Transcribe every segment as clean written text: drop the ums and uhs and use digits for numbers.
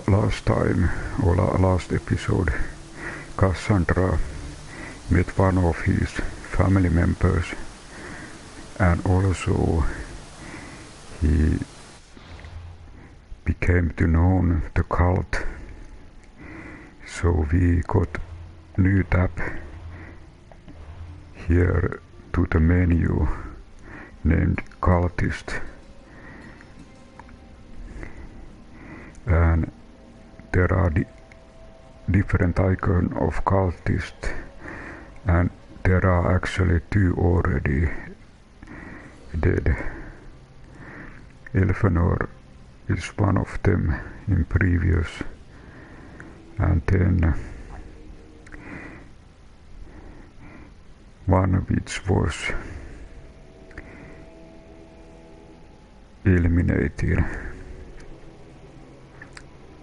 last time, or last episode, Cassandra met one of his family members, and also he became to know the cult. So we got new tab here to the menu named Cultist, and there are different icons of Cultist, and there are actually 2 already dead. Elfenor is one of them in previous, and then one which was eliminated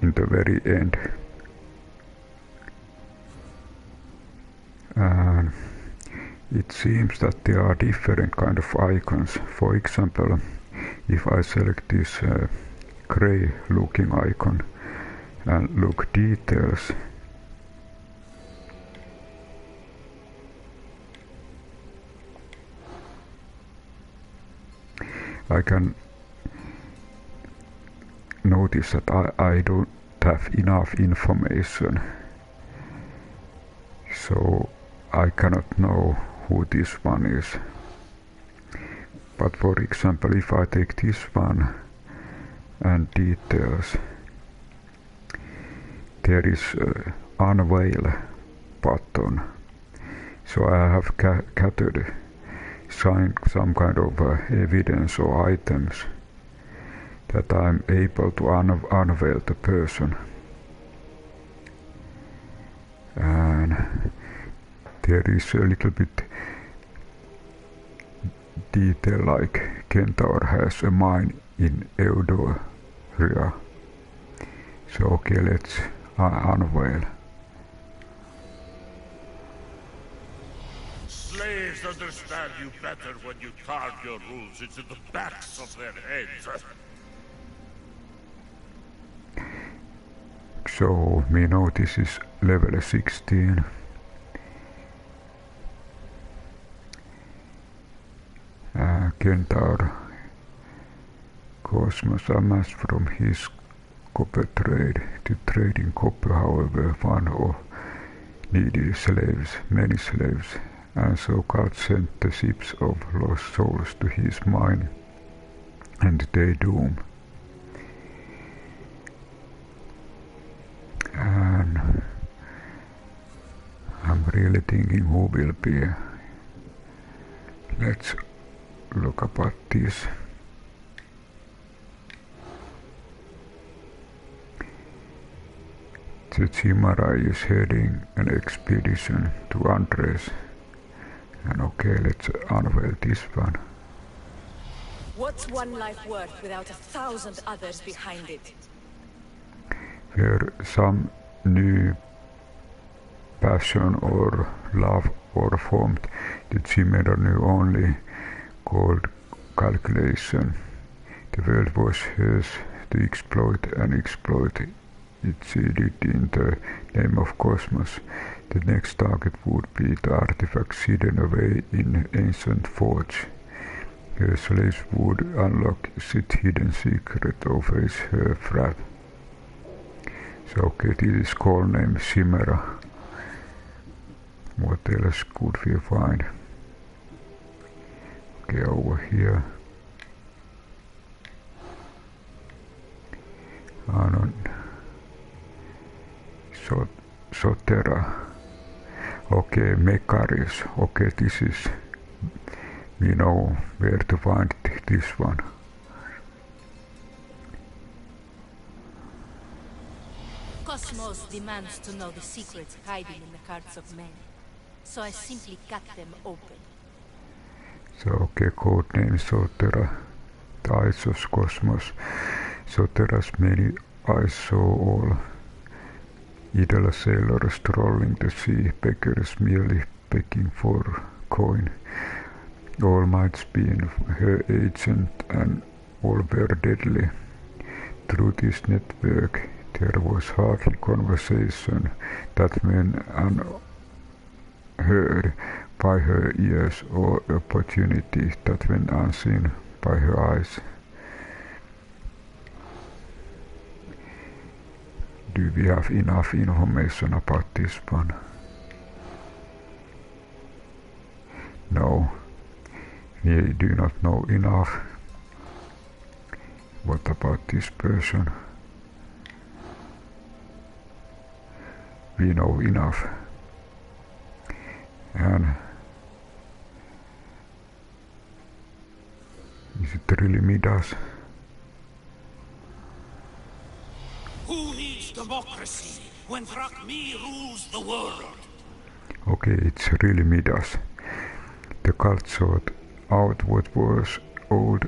in the very end. And it seems that there are different kind of icons. For example, if I select this grey looking icon and look details, I can notice that I don't have enough information, so I cannot know who this one is. But for example, if I take this one and details, there is an Unveil button, so I have gathered some kind of evidence or items that I'm able to unveil the person. And there is a little bit detail, like Centaur has a mine in Eudoria. So okay, let's unveil. Slaves understand you better when you carve your rules into the backs of their heads. So we know this is level 16. Centaur Cosmos amassed from his copper trade to trade in copper, however, one of needy slaves, many slaves, and so God sent the ships of lost souls to his mine and their doom. And I'm really thinking who will be. Let's look about this. The Chimera is heading an expedition to Andros. And okay, let's unveil this one. What's one life worth without 1,000 others behind it? Where some new passion or love or formed, the Chimera knew only called calculation. The world was hers to exploit, and exploit it seeded in the name of Cosmos. The next target would be the artifacts hidden away in ancient forge. Her slaves would unlock its hidden secret or face her wrath. So okay, this is called name Chimera. What else could we find? Okay, over here. Anon. Sotera. Okay, Mecharius. Okay, this is, we know where to find this one. Cosmos demands to know the secrets hiding in the hearts of men, so I simply cut them open. So okay, codename Sotera, the eyes of Cosmos. Sotera's many eyes saw all. Idle sailors strolling the sea, beggars merely begging for coin. All might be her agent, and all were deadly. Through this network there was hardly conversation that went unheard by her ears or opportunity that went unseen by her eyes. Do we have enough information about this one? No, we do not know enough. What about this person? We know enough. And is it really Midas? Who needs democracy when Drakmi rules the world? Okay, it's really Midas. The cult sought out what was old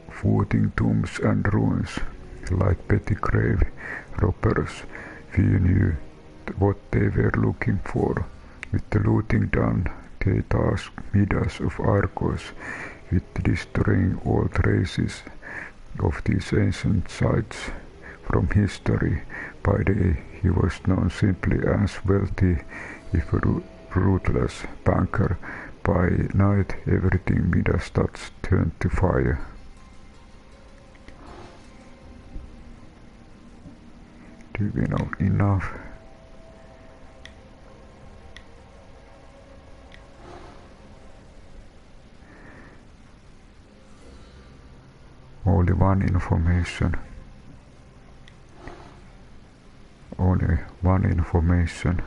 floating tombs and ruins, like petty grave robbers. We knew what they were looking for. With the looting done, they tasked Midas of Argos with destroying all traces of these ancient sites from history. By day, he was known simply as wealthy, if ruthless banker. By night, everything Midas touched turned to fire. Do we know enough? Only one information. Only one information.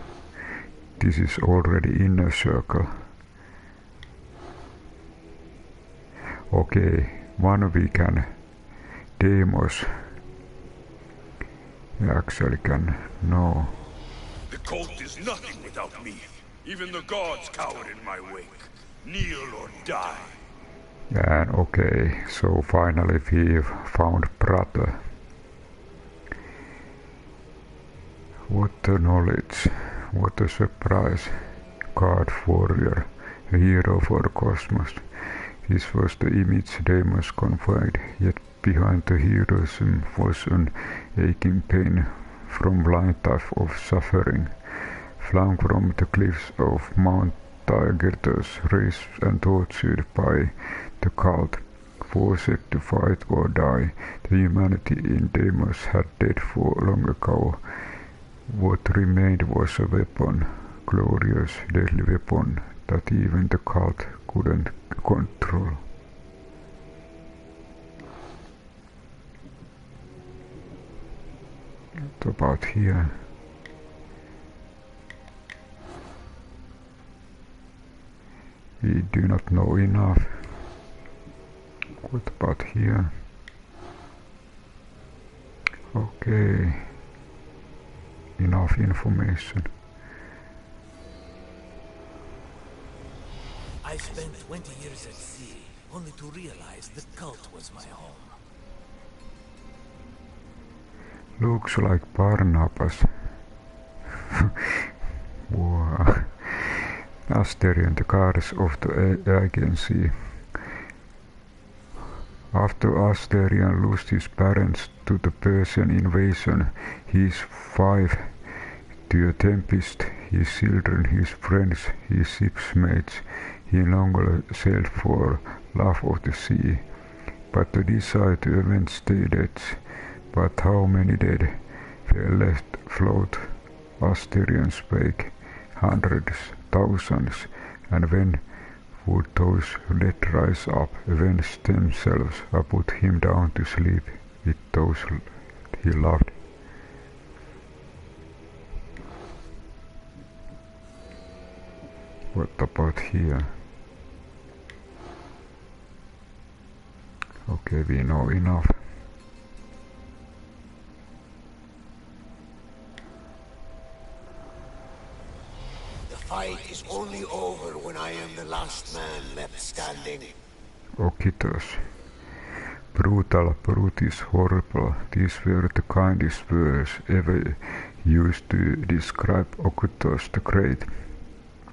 This is already inner circle. Okay, one we can. Deimos. We actually can know. The cult is nothing without me. Even the gods cower in my wake. Kneel or die. And okay, so finally we've found brother. What a knowledge, what a surprise. God warrior, a hero for the cosmos. This was the image Deimos conveyed, yet behind the heroism was an aching pain from life of suffering. Flung from the cliffs of Mount Taygetus, raised and tortured by the cult, forced to fight or die, the humanity in Deimos had died for long ago. What remained was a weapon, glorious, deadly weapon that even the cult couldn't control. What about here? We do not know enough. What about here? Okay. Enough information. I spent 20 years at sea, only to realize the cult was my home. Looks like Barnabas. Wow. Asterion, the goddess of the Aegean Sea. After Asterion lost his parents to the Persian invasion, his wife to a tempest, his children, his friends, his shipmates, he no longer sailed for love of the sea, but the desire to avenge their deaths. But how many dead were left afloat? Asterion's wake, hundreds, thousands, and when would those dead rise up, avenge themselves, or put him down to sleep with those he loved? What about here? Okay, we know enough. The fight is only over when I am the last man left standing. Okitos. Brutal, brutish, horrible. These were the kindest words ever used to describe Okitos the Great.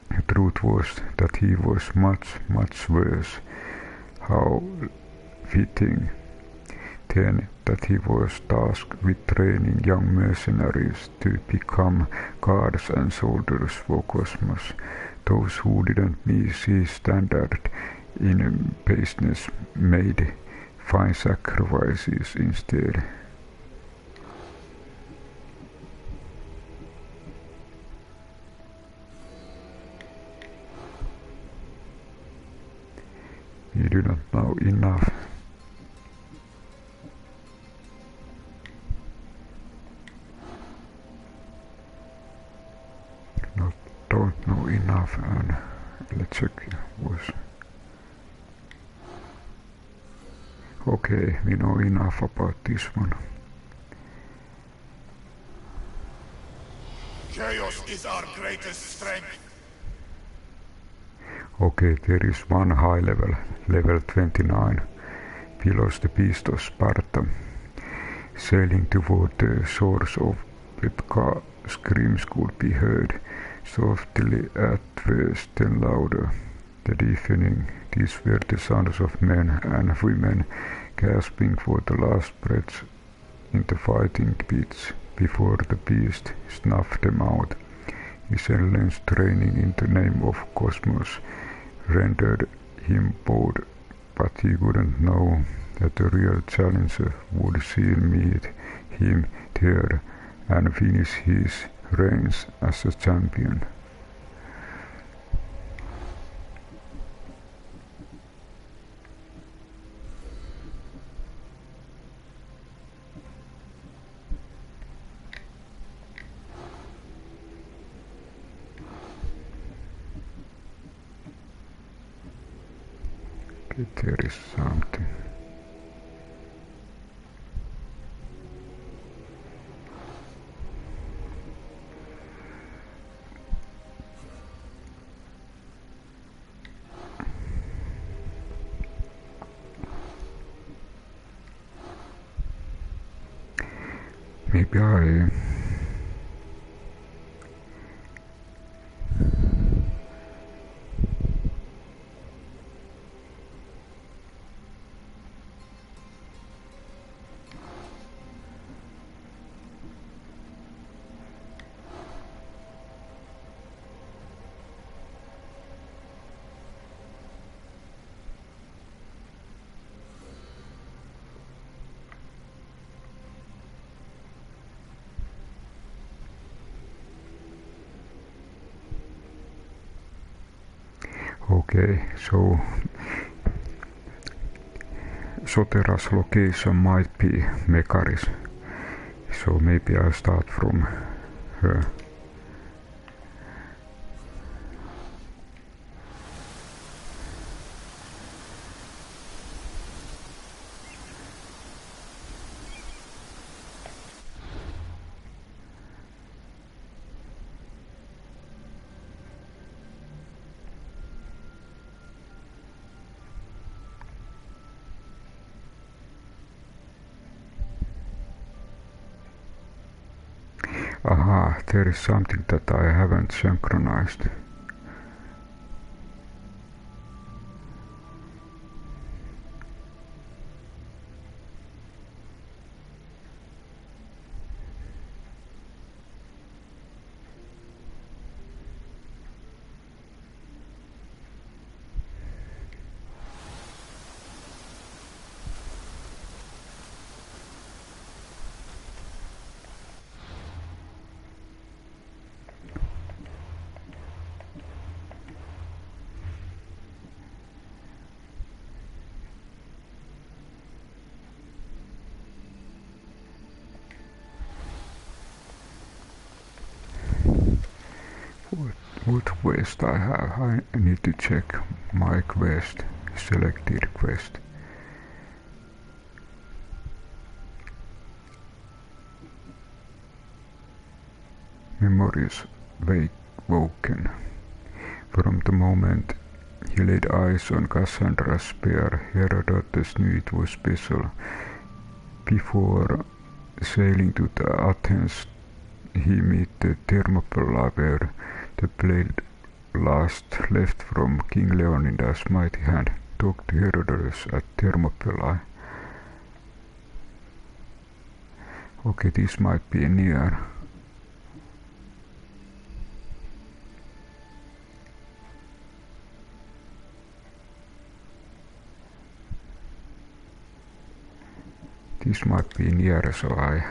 The truth was that he was much, much worse. How fitting. then that he was tasked with training young mercenaries to become guards and soldiers for Cosmos. Those who didn't meet his standard in business made fine sacrifices instead. You do not know enough. Don't know enough, and let's check was. Okay, we know enough about this one. Chaos is our greatest strength. Okay, there is one high level, level 29, Philos the Beast of Sparta. Sailing toward the source of Petka, screams could be heard, softly at first, then louder. The deafening, these were the sounds of men and women gasping for the last breaths in the fighting pits before the beast snuffed them out. His endless training in the name of Cosmos rendered him bored, but he couldn't know that the real challenger would soon meet him there and finish his reigns as a champion. Okay, there is something. Maybe okay, so Sotera's location might be Mekaris, so maybe I'll start from her. Aha, there is something that I haven't synchronized. What quest I have? I need to check my quest, selected quest. Memories Awoken. From the moment he laid eyes on Cassandra's spear, Herodotos knew it was special. Before sailing to the Athens, he met the Thermopylae where the blade last left from King Leonidas' mighty hand. Talked to Herodotos at Thermopylae. Okay, this might be near. This might be near, so I...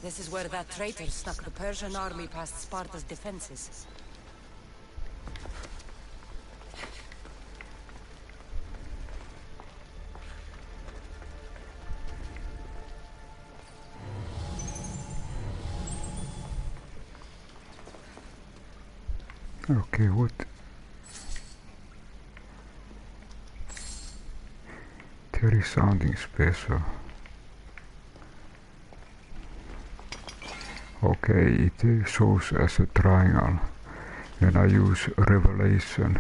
This is where that traitor snuck the Persian army past Sparta's defenses. Okay, what? There is something special. Okay, it shows as a triangle. When I use revelation.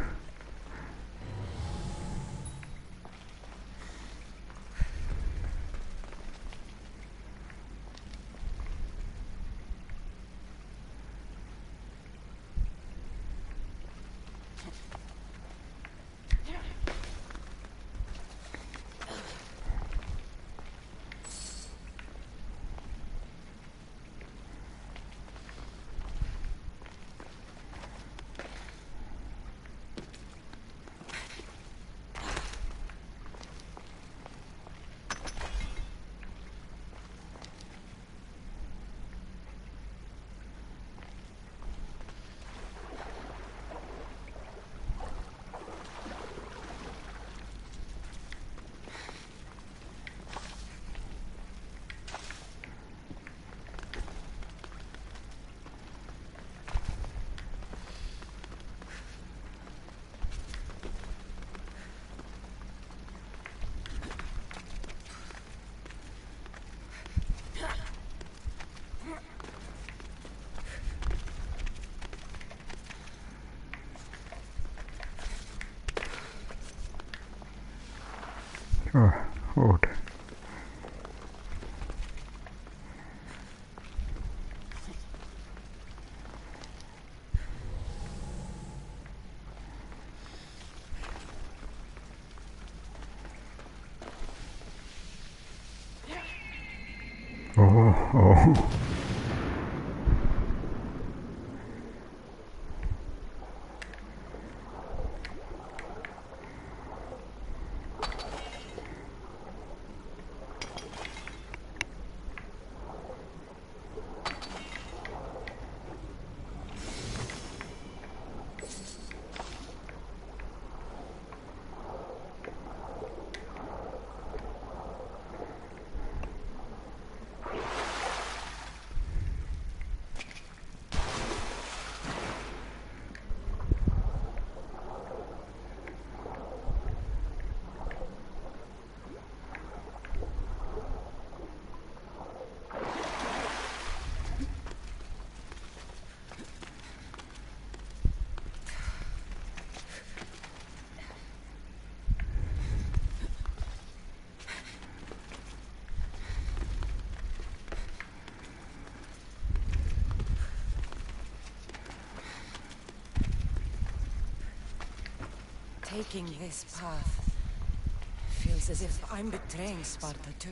Oh, odd. Oh. Taking this path feels as if I'm betraying Sparta too.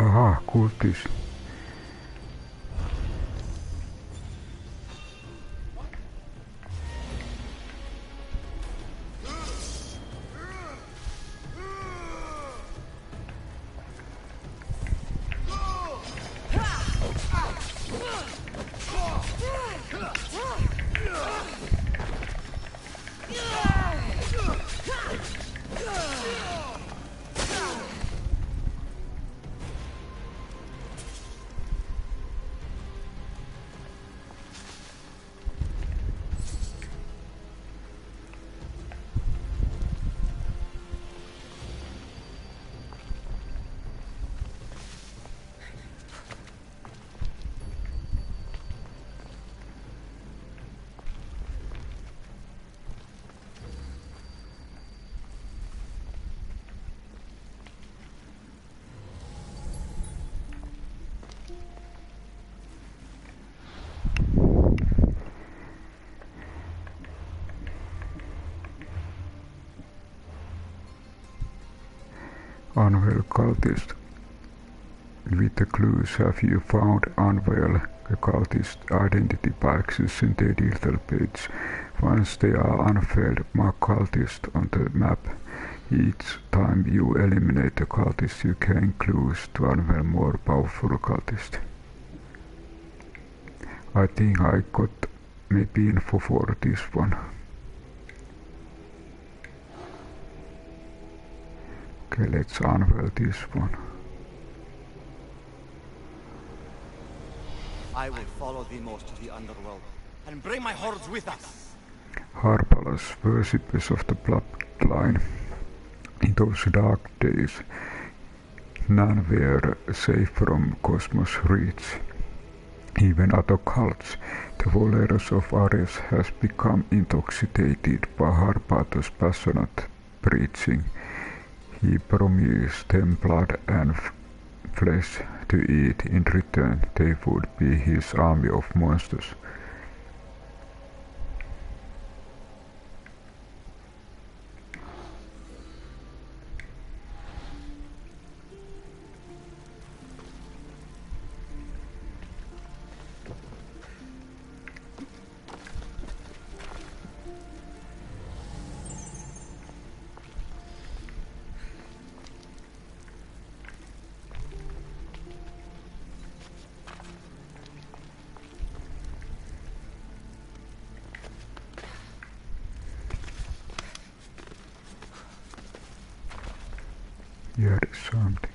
Aha, cultist. Unveil cultist. With the clues, have you found Unveil, the cultist identity by accessing their detail page? Once they are unveiled, mark cultist on the map. Each time you eliminate the cultist, you gain clues to unveil more powerful cultist. I think I got maybe info for this one. Okay, let's unveil this one. I will follow thee most to the underworld, and bring my hordes with us. Harpalos, worshippers of the bloodline. In those dark days, none were safe from cosmos reach. Even other cults, the followers of Ares, has become intoxicated by Harpalos' passionate preaching. He promised them blood and flesh to eat. In return, they would be his army of monsters. Yeah, there's something.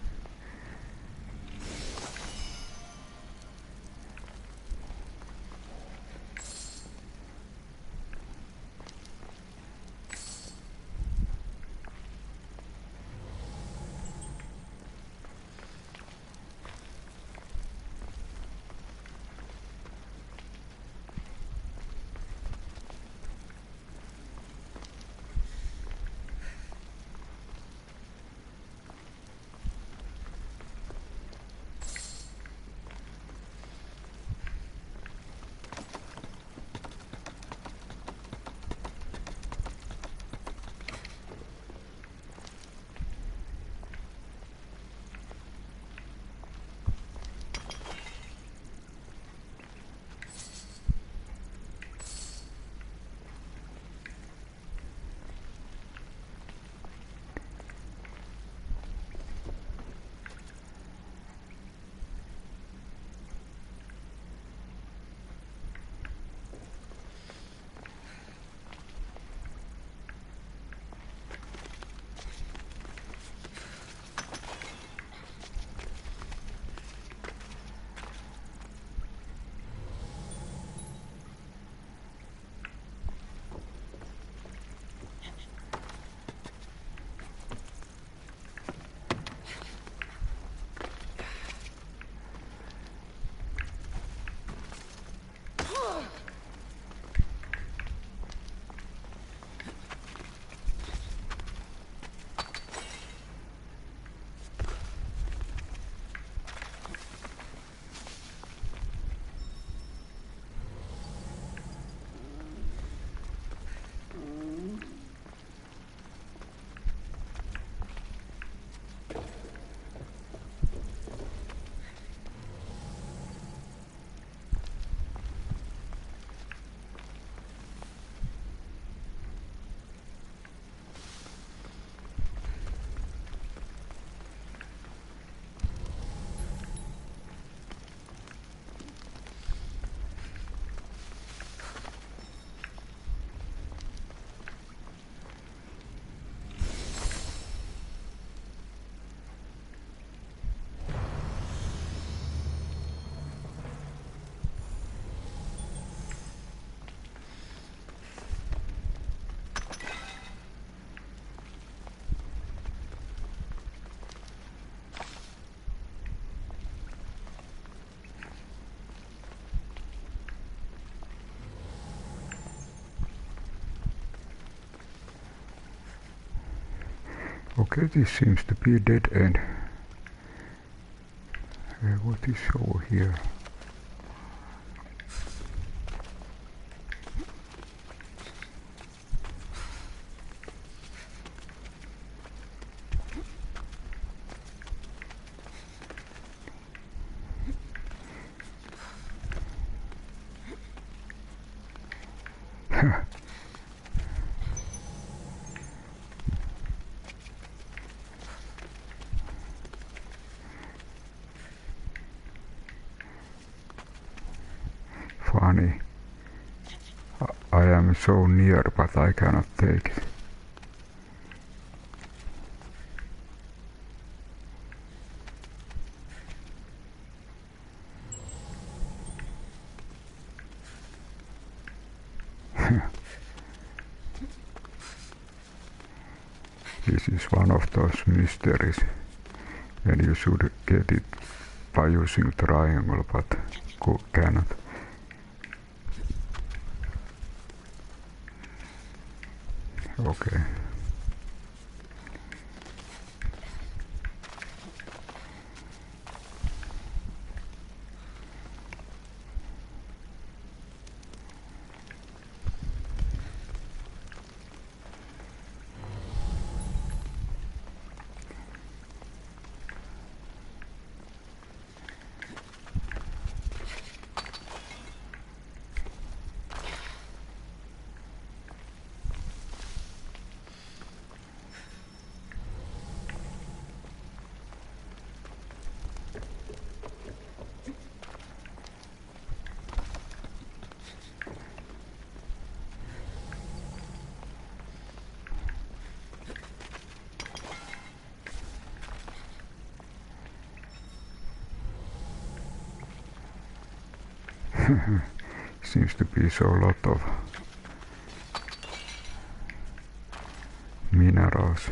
Okay, this seems to be a dead end. What is over here? Funny. I am so near, but I cannot take it. This is one of those mysteries when you should get it by using triangle, but cannot. Okay. Seems to be so lot of minerals.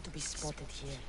to be spotted here.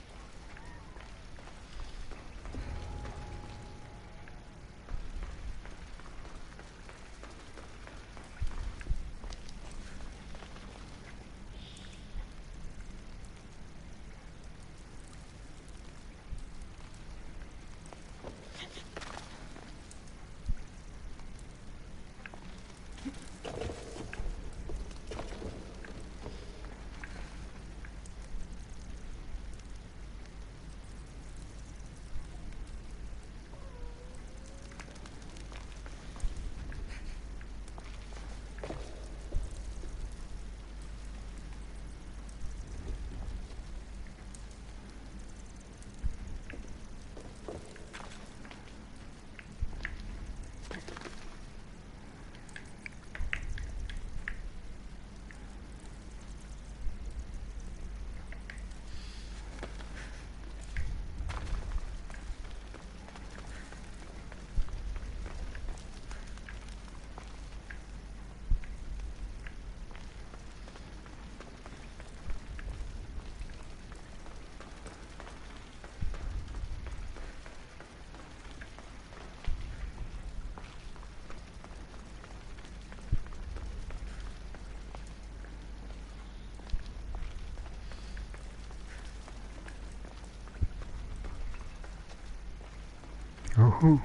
Oh.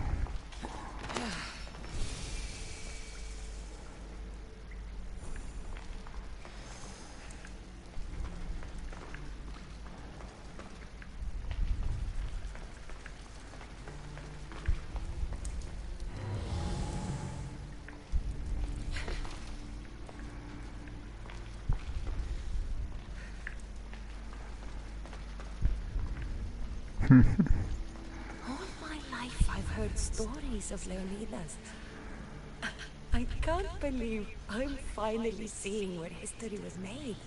All my life I've heard stories of Leonidas. I can't believe I'm finally seeing where history was made.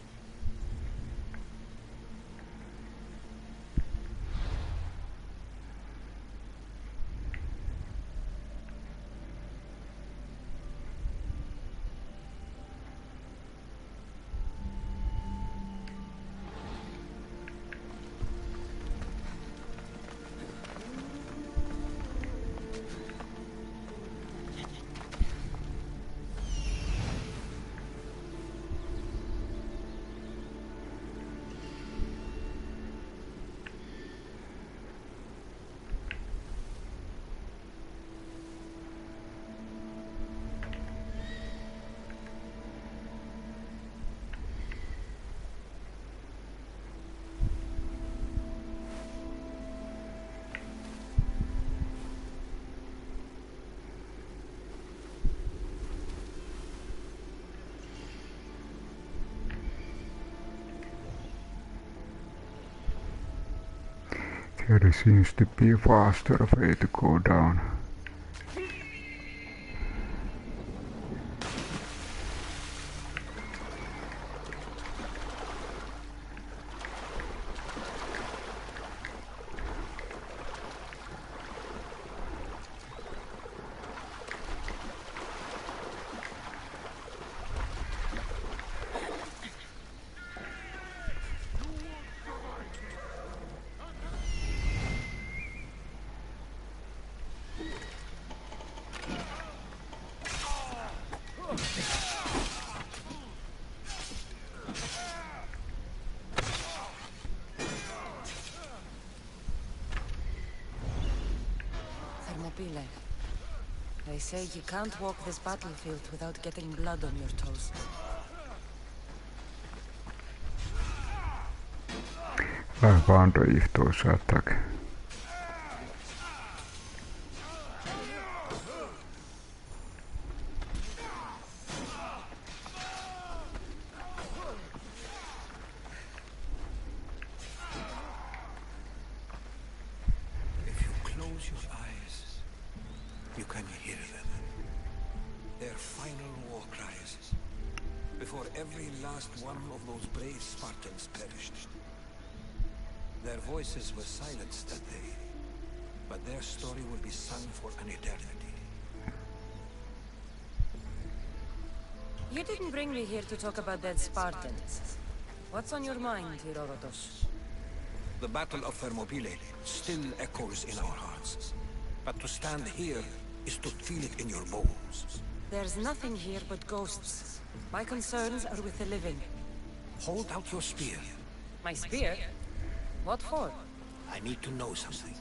There seems to be a faster way to go down. They say you can't walk this battlefield without getting blood on your toes. I wonder if those attack. Were silenced that day, but their story will be sung for an eternity. You didn't bring me here to talk about dead Spartans. What's on your mind, Herodotos? The Battle of Thermopylae still echoes in our hearts. But to stand here is to feel it in your bones. There's nothing here but ghosts. My concerns are with the living. Hold out your spear. My spear? What for? I need to know something.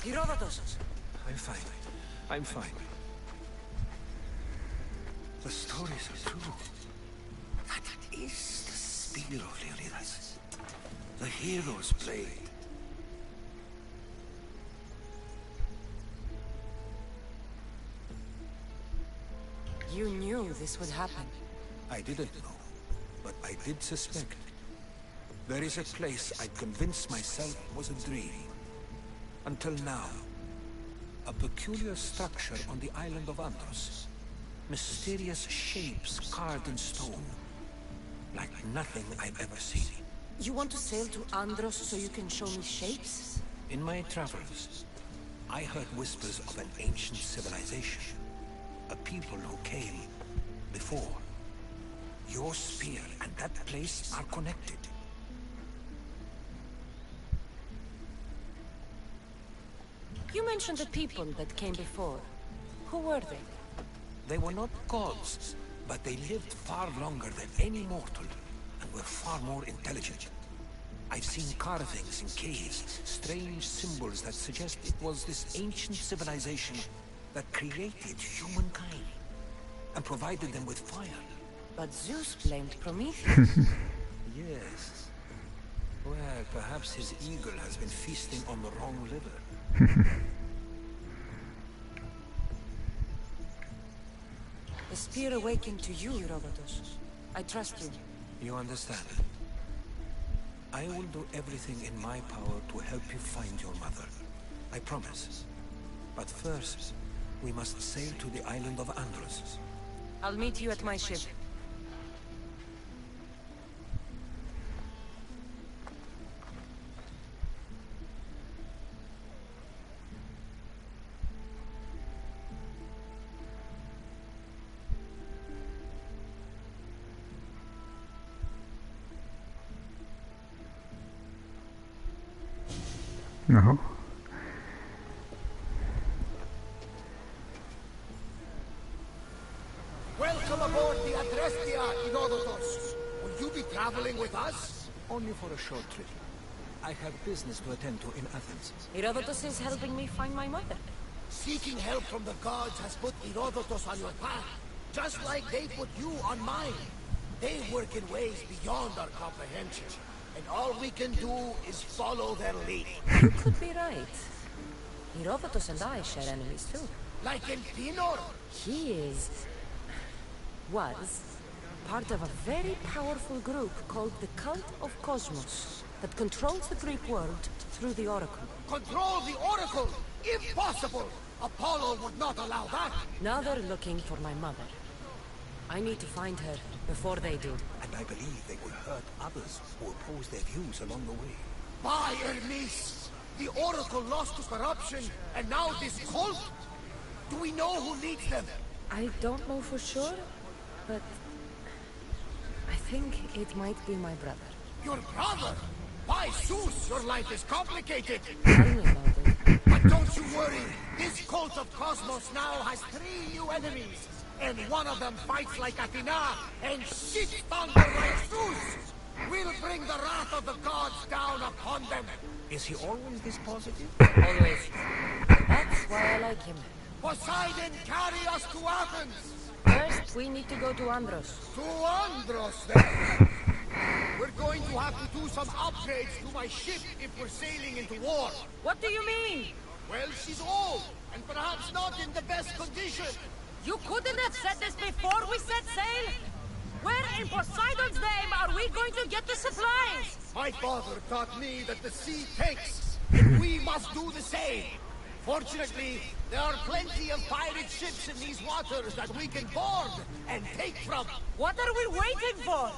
Herodotos! I'm fine. I'm fine. The stories are true. That is the Spear of Leonidas. The hero's blade. You knew this would happen. I didn't know, but I did suspect. There is a place I convinced myself was a dream. Until now, a peculiar structure on the island of Andros. Mysterious shapes carved in stone. Like nothing I've ever seen. You want to sail to Andros so you can show me shapes? In my travels, I heard whispers of an ancient civilization. A people who came before. Your spear and that place are connected. You mentioned the people that came before. Who were they? They were not gods, but they lived far longer than any mortal, and were far more intelligent. I've seen carvings in caves, strange symbols that suggest it was this ancient civilization that created humankind, and provided them with fire. But Zeus blamed Prometheus. Yes. Well, perhaps his eagle has been feasting on the wrong liver. The spear awakened to you, Herodotos. I trust you. You understand? I will do everything in my power to help you find your mother. I promise. But first, we must sail to the island of Andros. I'll meet you at my ship. No. Welcome aboard the Adrestia, Herodotos. Will you be traveling with us? Only for a short trip. I have business to attend to in Athens. Herodotos is helping me find my mother. Seeking help from the gods has put Herodotos on your path, just like they put you on mine. They work in ways beyond our comprehension, and all we can do is follow their lead. You could be right. Herodotos and I share enemies too. Like in Pinor? He was part of a very powerful group called the Cult of Cosmos that controls the Greek world through the Oracle. Control the Oracle? Impossible! Apollo would not allow that! Now they're looking for my mother. I need to find her before they do. And I believe they will hurt others who oppose their views along the way. By Hermes! The Oracle lost to corruption, and now this cult? Do we know who leads them? I don't know for sure, but I think it might be my brother. Your brother? By Zeus, your life is complicated! Tell me about it. But don't you worry, this cult of Cosmos now has 3 new enemies, and one of them fights like Athena, and shit thunder like Zeus! We'll bring the wrath of the gods down upon them! Is he always this positive? Always. That's why I like him. Poseidon, carry us to Athens! First, we need to go to Andros. To Andros, then! We're going to have to do some upgrades to my ship if we're sailing into war. What do you mean? Well, she's old, and perhaps not in the best condition. You couldn't have said this before we set sail? Where in Poseidon's name are we going to get the supplies? My father taught me that the sea takes, and we must do the same. Fortunately, there are plenty of pirate ships in these waters that we can board and take from. What are we waiting for?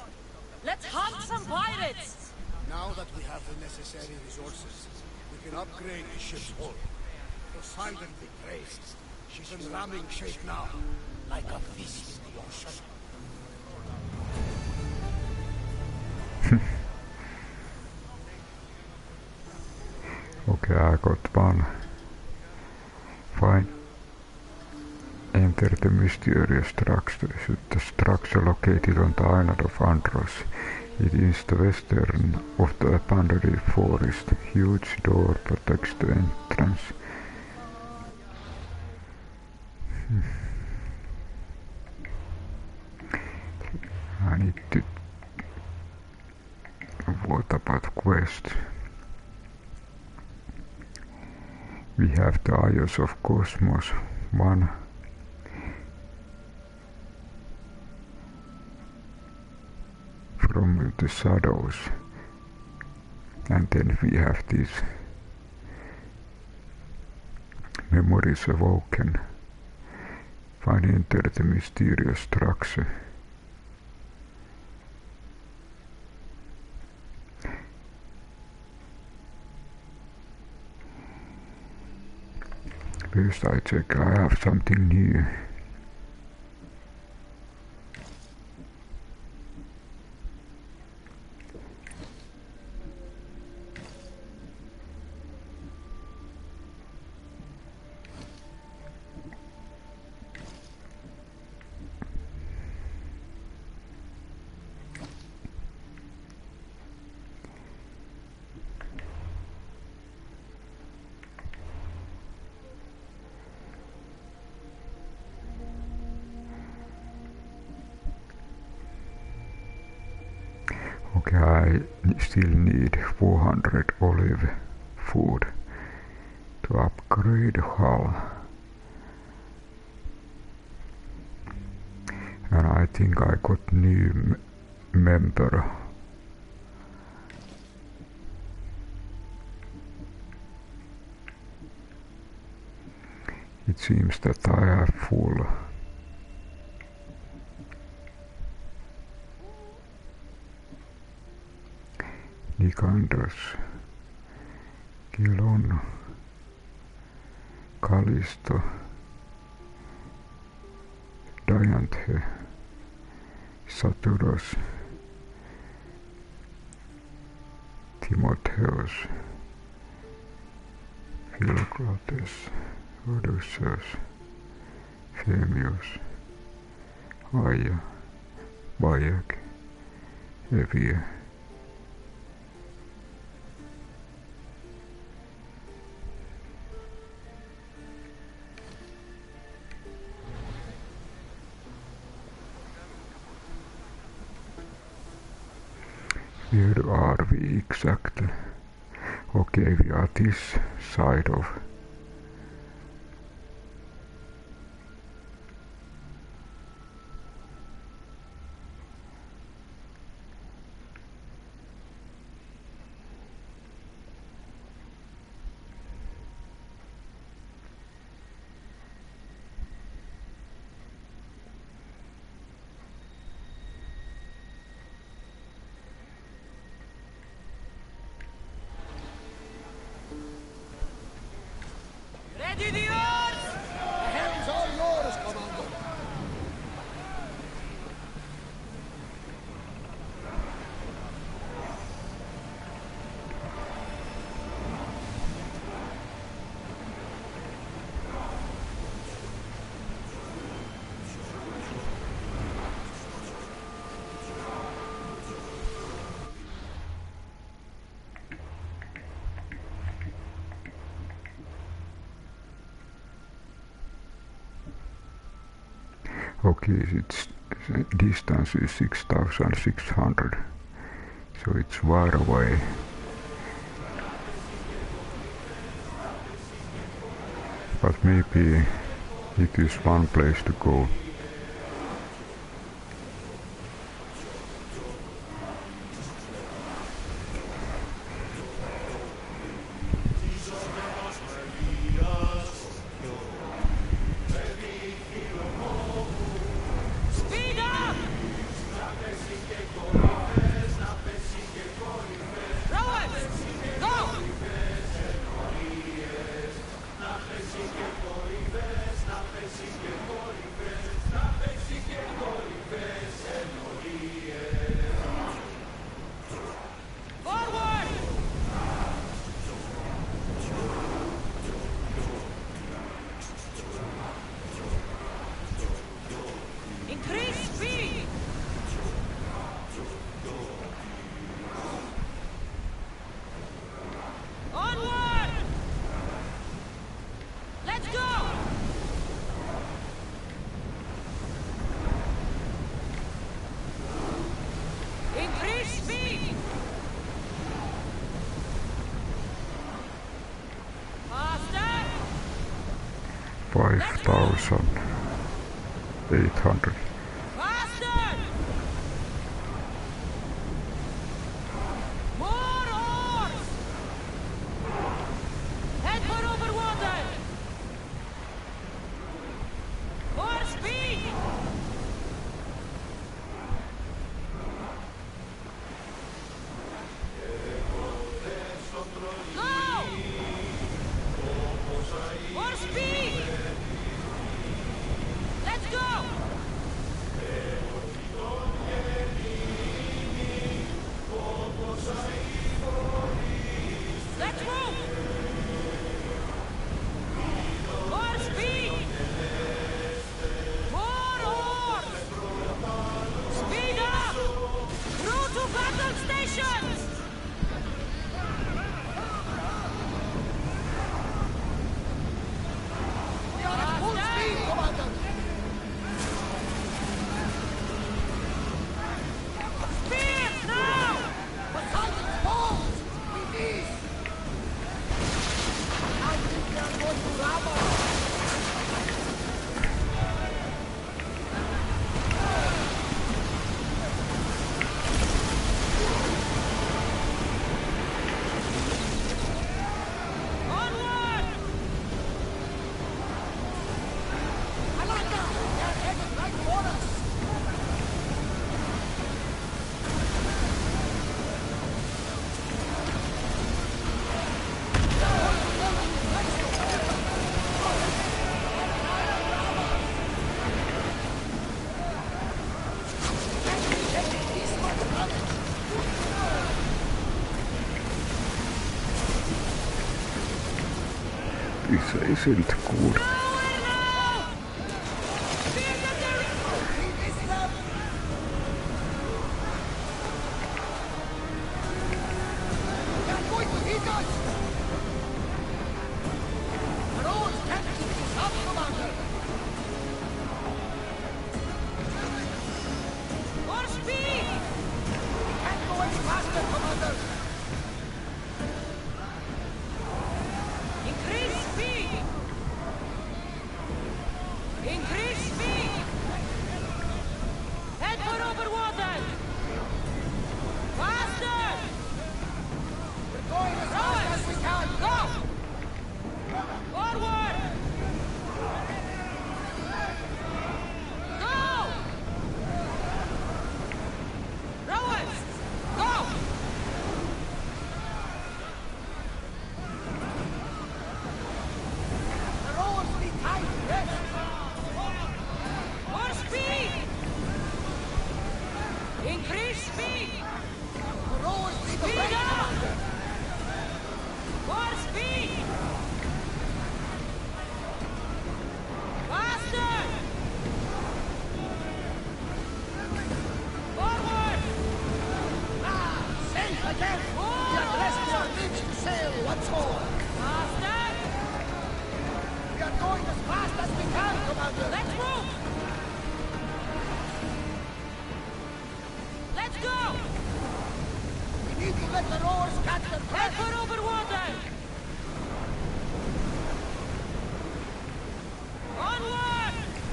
Let's hunt some pirates! Now that we have the necessary resources, we can upgrade the ship's hull. Poseidon be praised. She's in ramming shape now, like a fish in the ocean. Okay, I got one. Fine. Enter the mysterious structure. The structure located on the island of Andros. It is the western of the abandoned forest. Huge door protects the entrance. I need to... What about quest? We have the Eyes of Cosmos 1. From the shadows, and then we have these memories awoken. Find enter the mysterious structure. First I check I have something new. Okay, I still need 400 olive food to upgrade hull. And I think I got new member. It seems that I have full. Nikandos, Kilon, Callisto, Dianthe, Saturos, Timotheus, Herodotos, Odysseus, Phemius, Aia, Bayek, Evie. Where are we exactly? Okay, we are this side of. Ready the oars! The helm's all yours, Commander. Okay, its distance is 6,600, so it's far away. But maybe it is one place to go. Onward! Let's go! Increase speed! Faster! 5,800. Faster! More oars! Head for over water! More speed! Go! More speed! Let's go! Let's move! More speed! More oars! Speed up! Through to battle stations! We are at full speed, Commander! Spears now! Poseidon falls! We miss! I think we are going to ram us! This isn't good.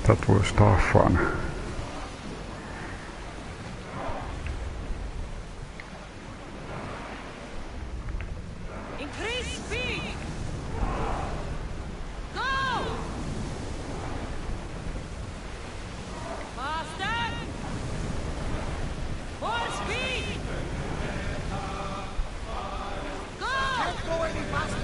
That was tough fun. Increase speed! Go! Faster! More speed! Go! Can't go any faster!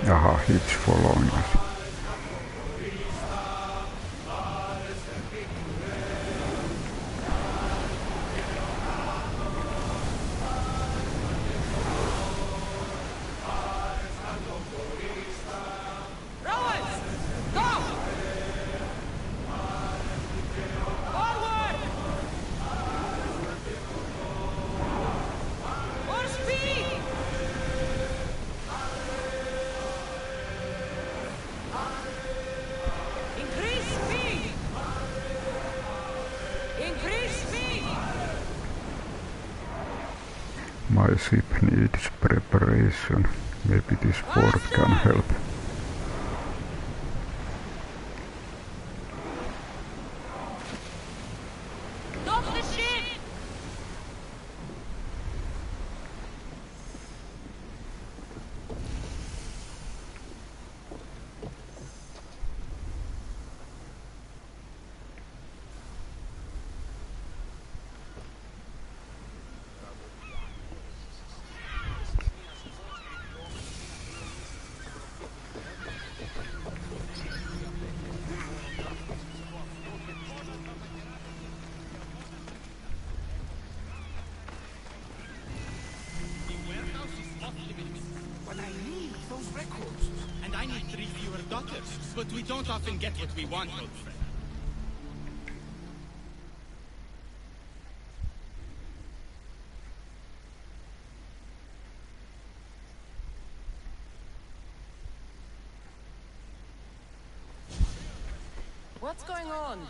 Aha, it's following us. My ship needs preparation. Maybe this fort can help. Stop the ship! But we don't often get what we want, old friend. What's going on?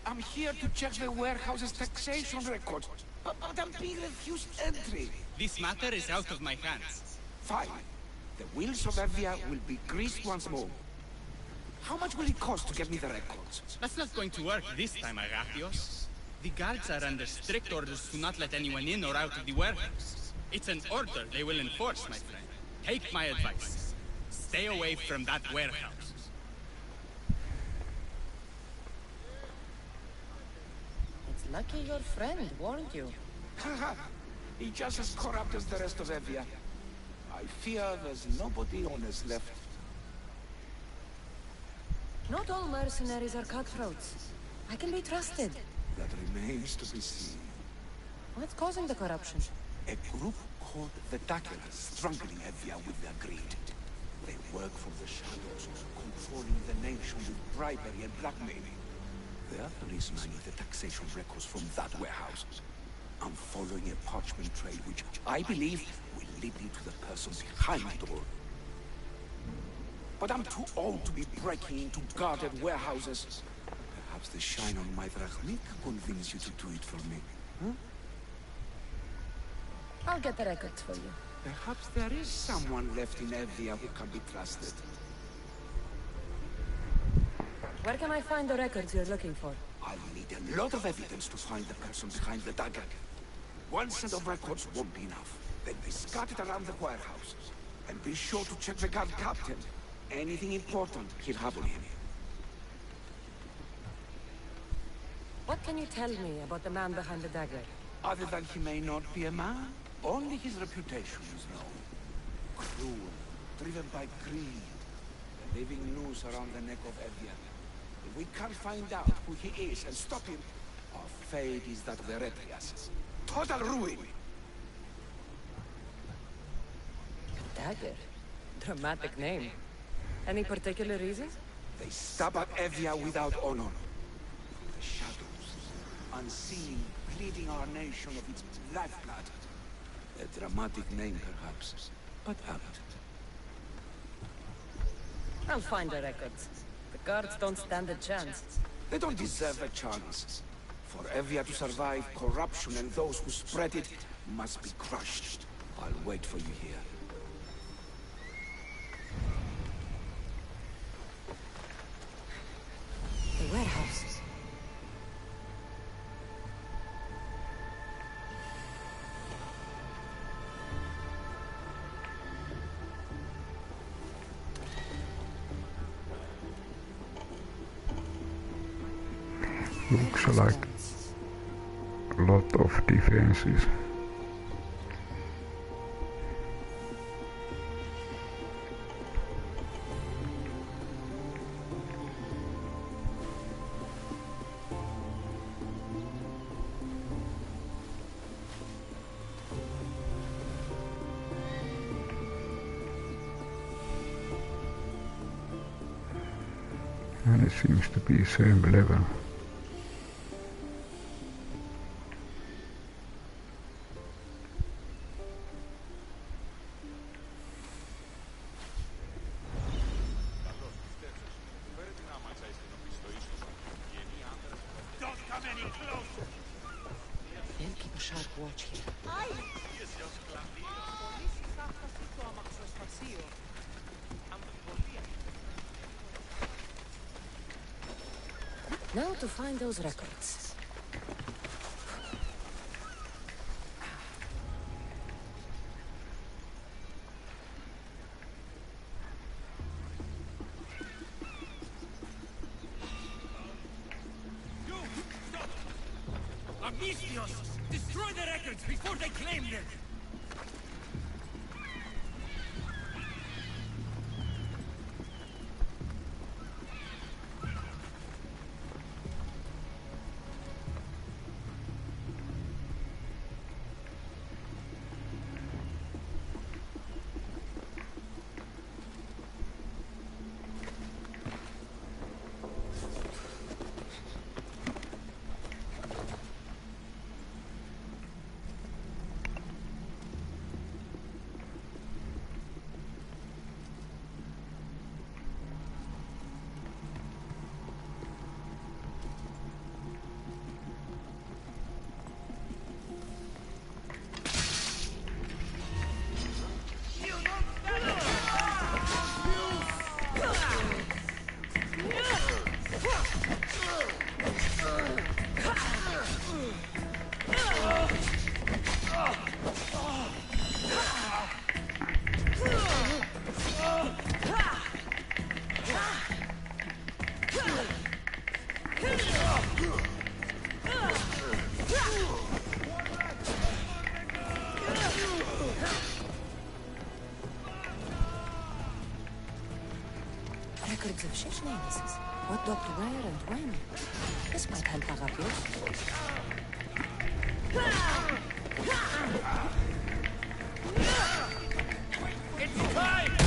I'm here to check the warehouse's taxation records, but I'm being refused entry. This matter is out of my hands. Fine. The wheels of Evia will be greased once more. How much will it cost to get me the records? That's not going to work this time, Agapios. The guards are under strict orders to not let anyone in or out of the warehouse. It's an order they will enforce, my friend. Take my advice. Stay away from that warehouse. It's lucky your friend warned you. Haha, he's just as corrupt as the rest of Evia. I fear there's nobody honest left. Not all mercenaries are cutthroats. I can be trusted. That remains to be seen. What's causing the corruption? A group called the Daggers struggling Evia with their greed. They work from the shadows, controlling the nation with bribery and blackmailing. They're the reason I need the taxation records from that warehouse. I'm following a parchment trail which I believe will lead me to the person behind it all. But I'm too old to be breaking into guarded warehouses. Perhaps the shine on my drachmik convince you to do it for me, huh? I'll get the records for you. Perhaps there is someone left in Evia who can be trusted. Where can I find the records you're looking for? I'll need a lot of evidence to find the person behind the dagger. One set of records won't be enough. They'll be scattered around the warehouse. And be sure to check the guard captain. Anything important, he'll have on him. What can you tell me about the man behind the dagger? Other than he may not be a man, only his reputation is known. Cruel, driven by greed, a living noose around the neck of Evia. If we can't find out who he is and stop him, our fate is that of the Retrias. Total ruin! Dagger? Dramatic name. Any particular reason? They stab at Evia without honor. From the shadows, unseen, bleeding our nation of its lifeblood. A dramatic name, perhaps, but apt. I'll find the records. The guards don't stand a chance. They don't deserve a chance. For Evia to survive, corruption and those who spread it must be crushed. I'll wait for you here. The warehouse. Looks like a lot of defenses. And it seems to be same level. They'll keep a sharp watch here. Now to find those records. Athenios! Destroy the records before they claim them! Records of ship names. What docked where and when. This might help Agapios. It's time!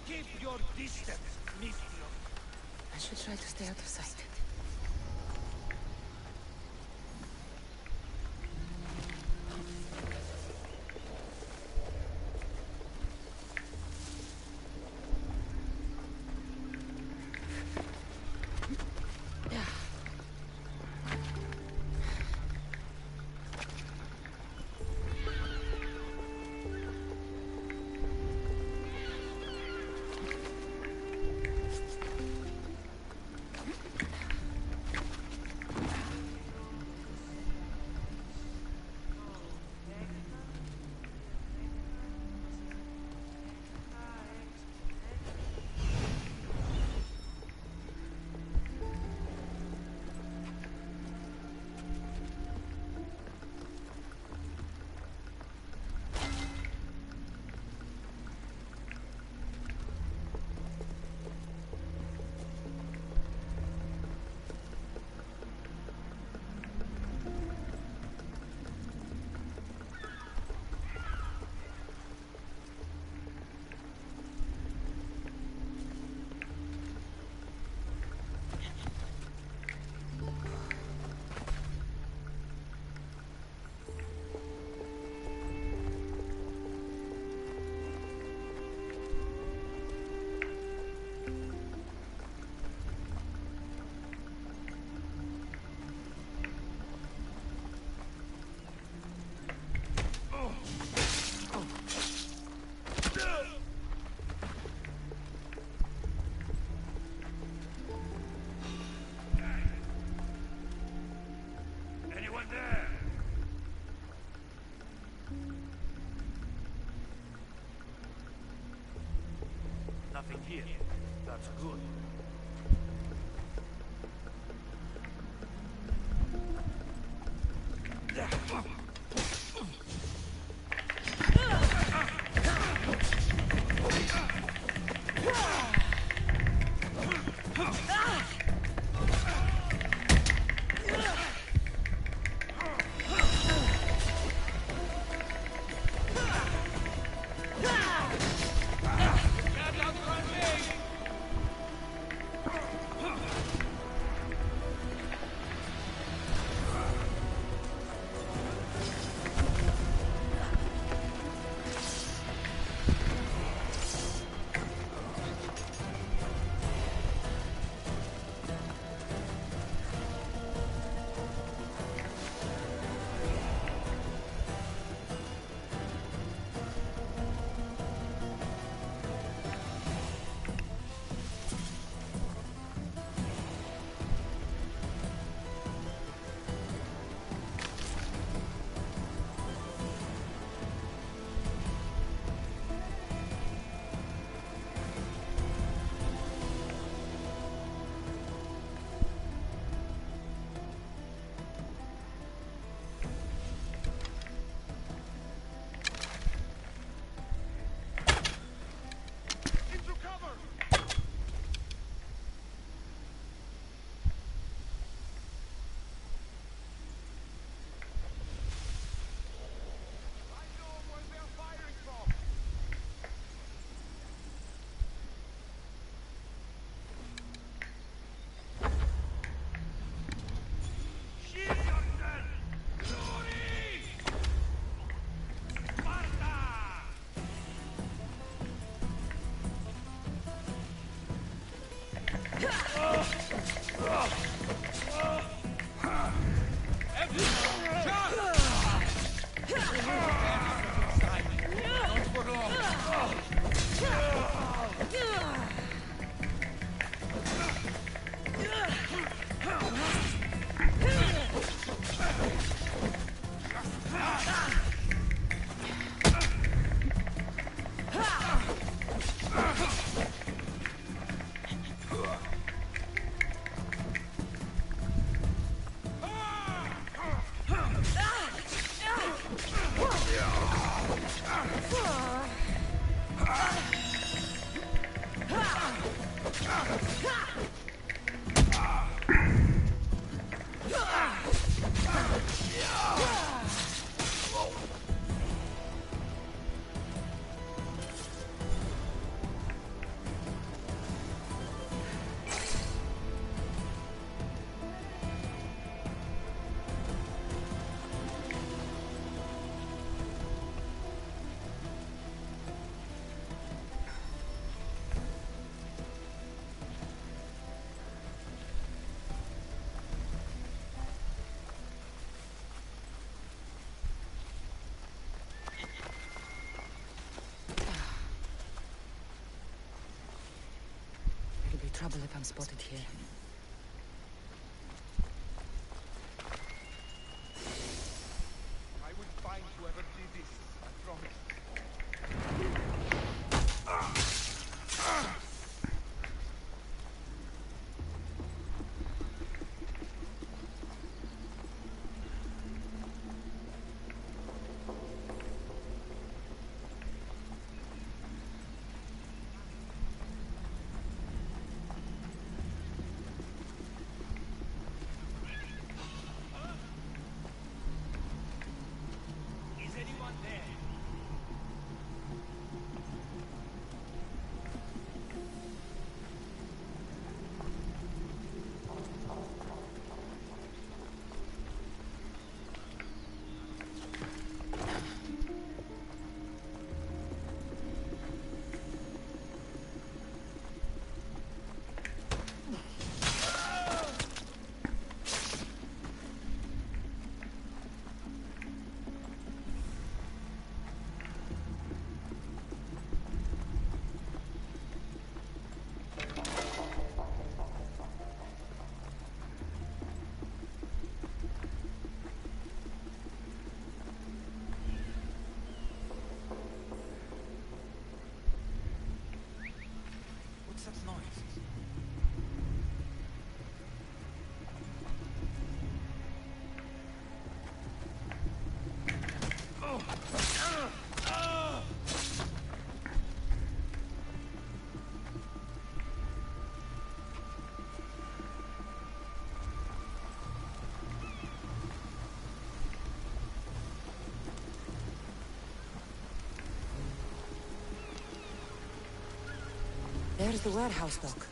Keep your distance, Mistio. I should try to stay out of sight. Nothing here. That's good. trouble if I'm spotted here. I will find whoever did this, I promise. There's the warehouse dock.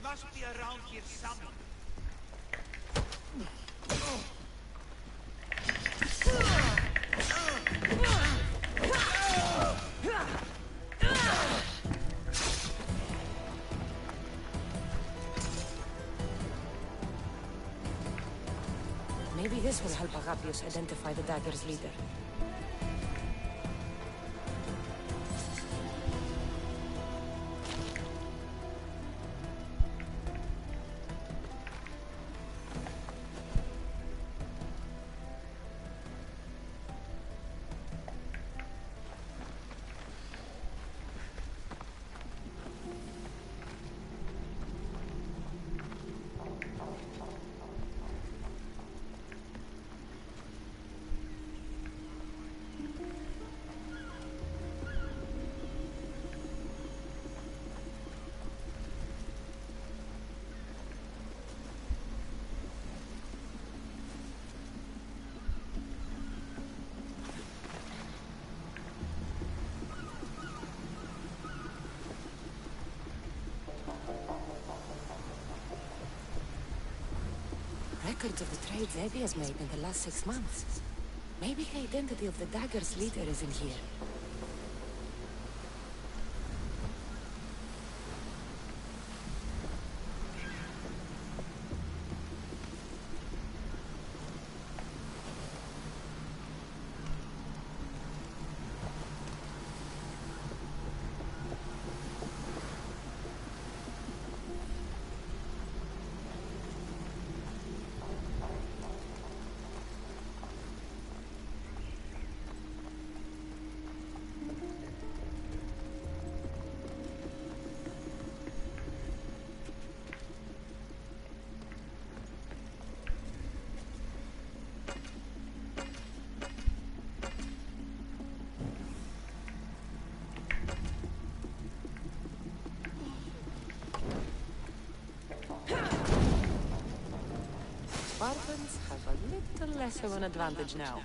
Must be around here somewhere. Maybe this will help Agapios identify the dagger's leader. Records of the trades Eddie has made in the last 6 months. Maybe the identity of the dagger's leader is in here. Spartans have a little less of an advantage now.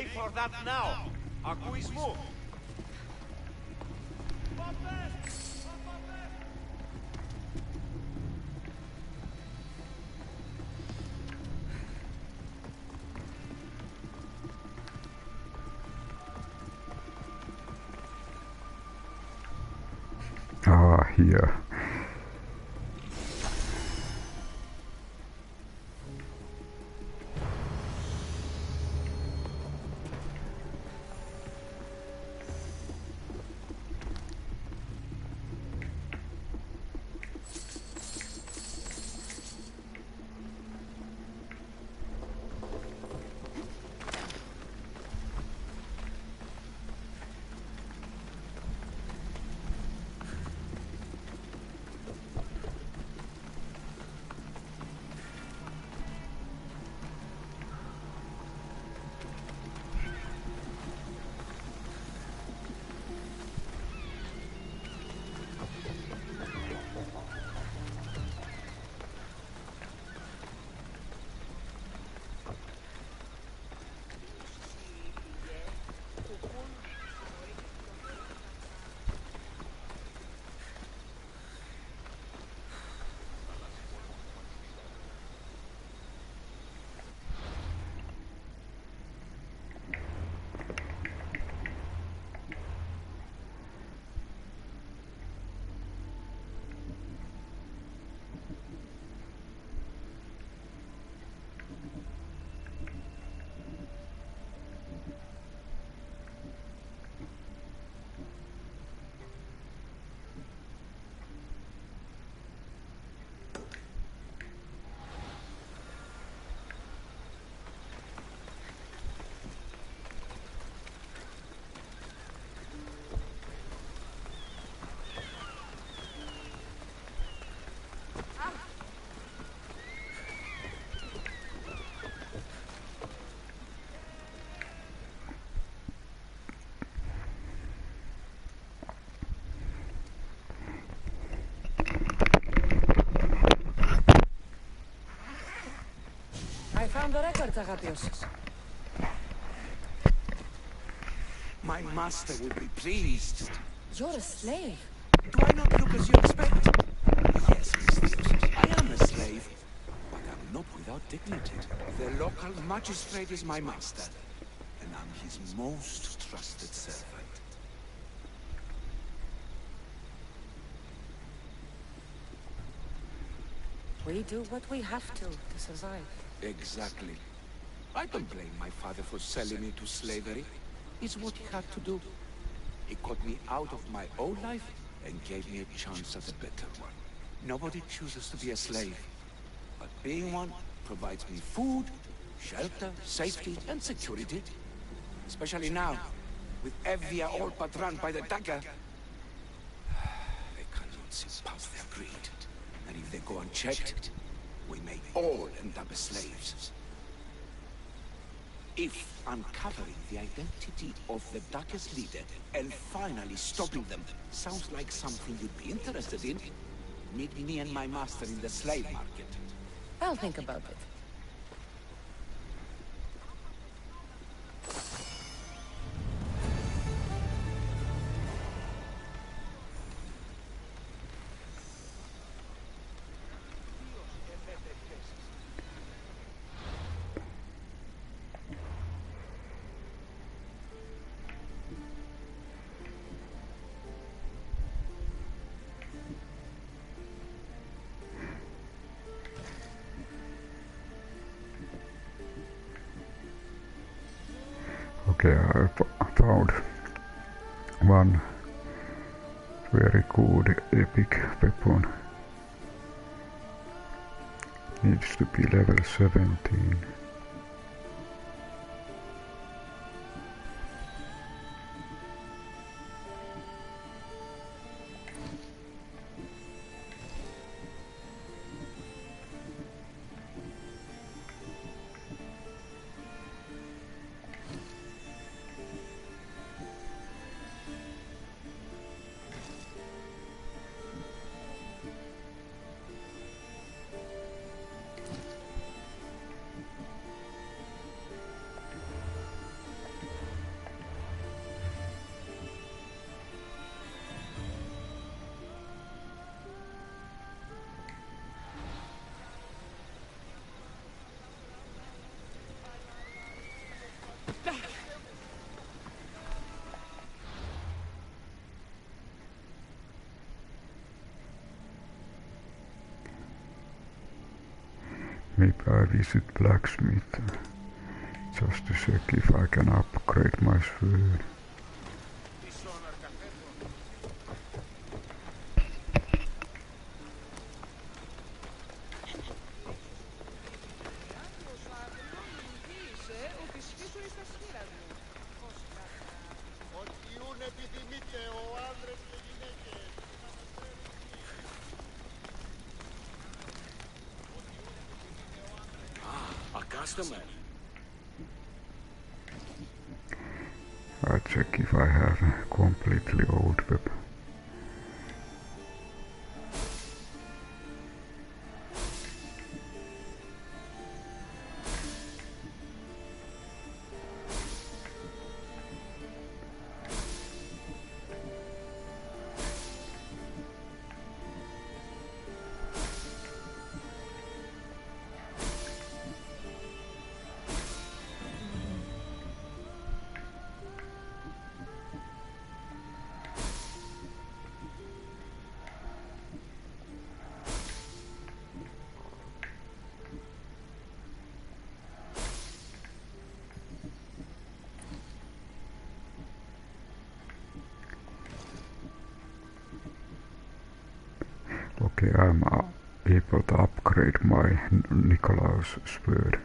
pay for that now. Akuismu. Ah, here. I found the records, Agapios. My master would be pleased. You're a slave. Do I not look as you expect? Yes, mistress. I am a slave, but I'm not without dignity. The local magistrate is my master, and I'm his most trusted servant. We do what we have to survive. Exactly. I don't blame my father for selling me to slavery. It's what he had to do. He got me out of my old life and gave me a chance at a better one. Nobody chooses to be a slave, but being one provides me food, shelter, safety, and security. Especially now, with Evia all but run by the dagger. They cannot see past their greed. And if they go unchecked, we may all end up as slaves. If uncovering the identity of the darkest leader and finally stopping them sounds like something you'd be interested in, meet me and my master in the slave market. I'll think about it. Okay, I found one very good epic weapon. Needs to be level 17. Maybe I visit Blacksmith just to check if I can upgrade my sword. I'll check if I have a completely old weapon. Okay, I'm able to upgrade my Nikolaus sword.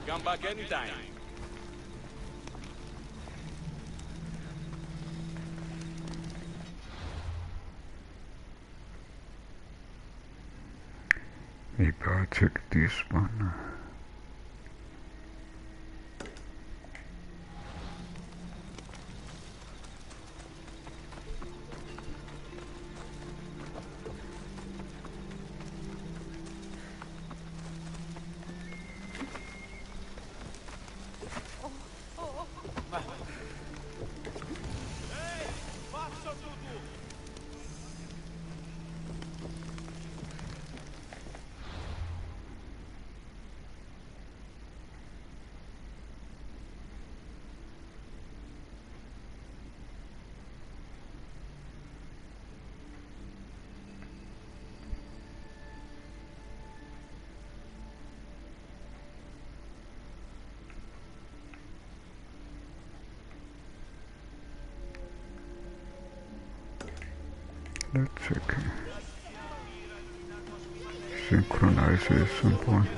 Come back anytime. Maybe I'll check this one. Let's check. Synchronization point.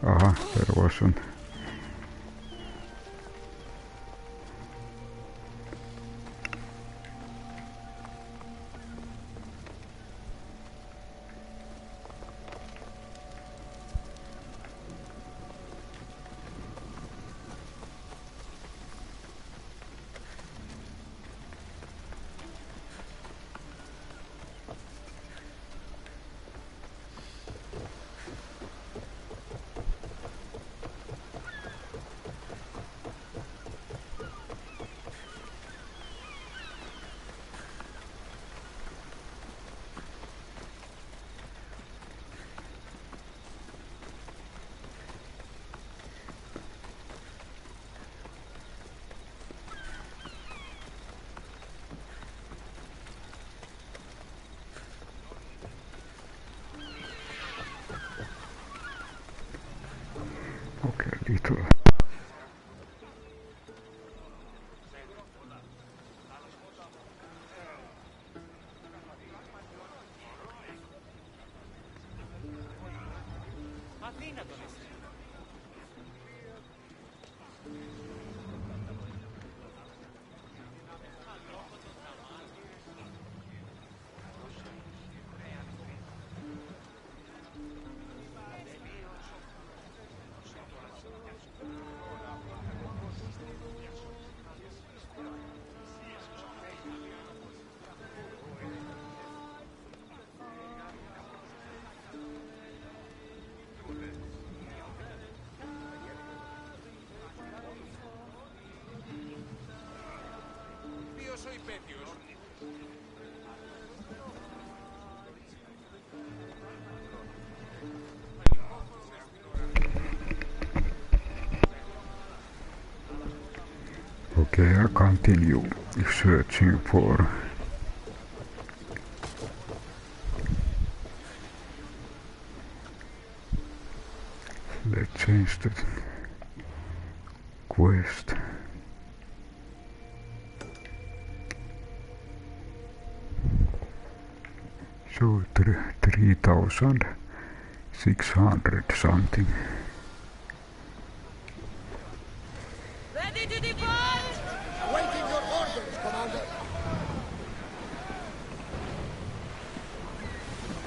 Aha, there wasn't. Little. Okay, I continue searching for let's change the quest. So 3,600 something. Ready to depart! Awaiting your orders, Commander.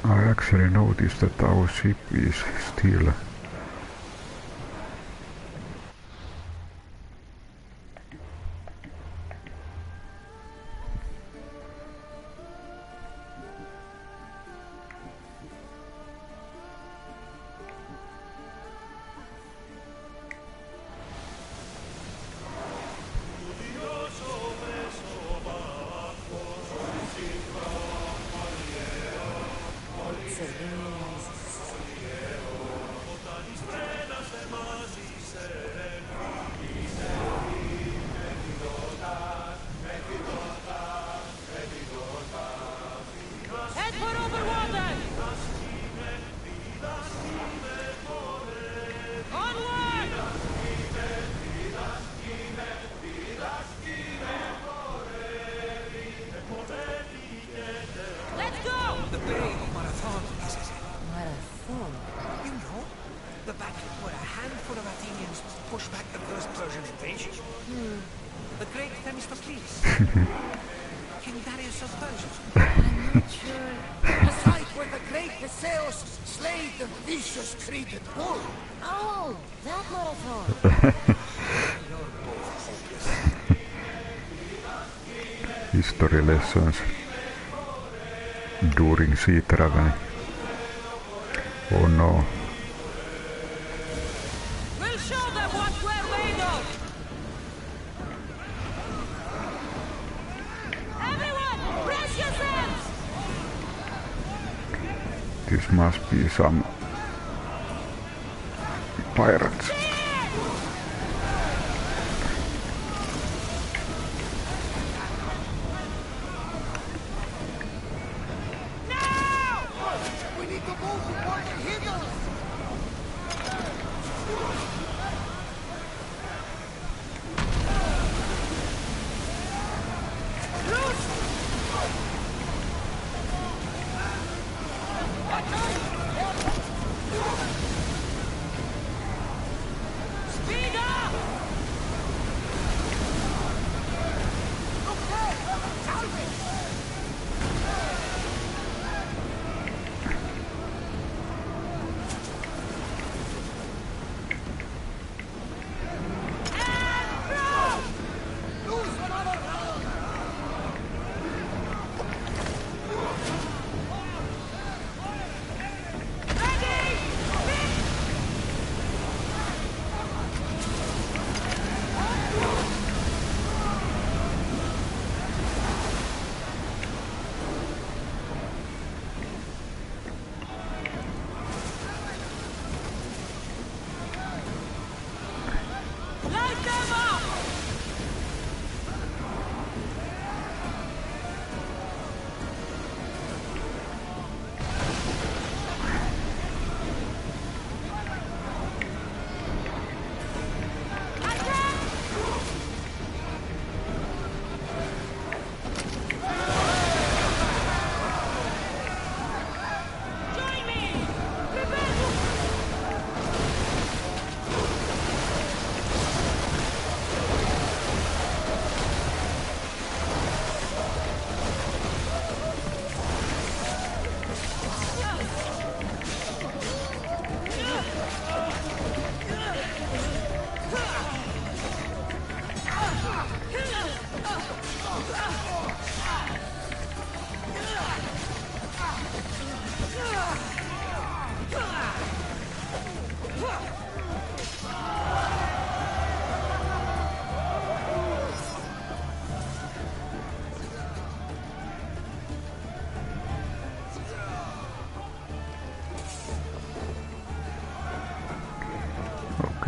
I actually noticed that our ship is still history lessons during sea travel. Oh no. We'll show them what we're made of! Everyone, brace yourselves! This must be some pirates.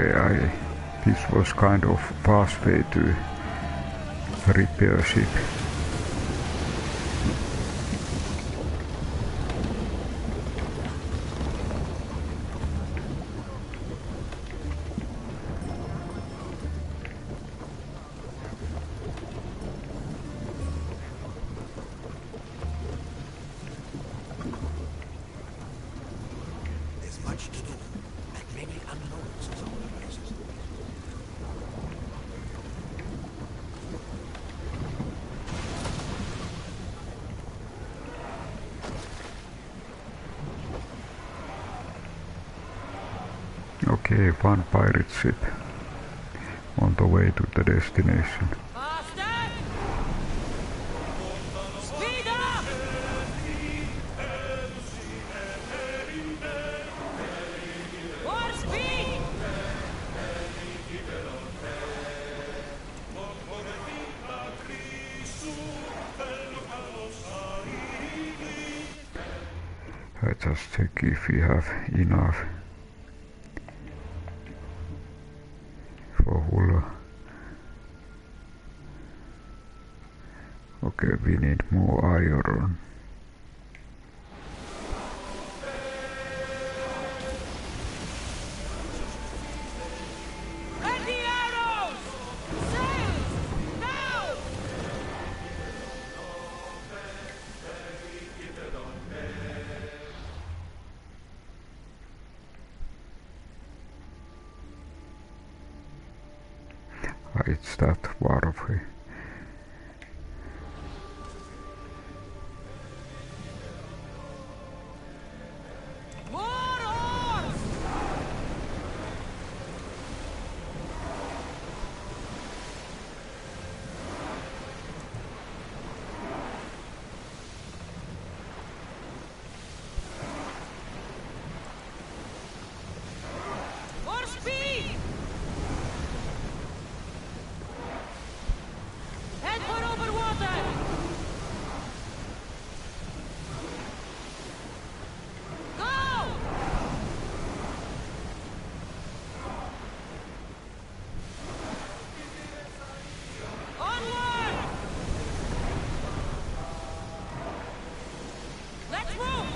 Okay, this was kind of fast way to repair ship. There's much to do, and many unknowns as always. Okay, one pirate ship on the way to the destination. Faster! Speed up! More speed! I just check if we have enough for Hula. Okay, we need more iron. Let the arrows! Sails! Now! It's that Warfree. More oars! More speed! Head for over water! Go! Onward! Let's move!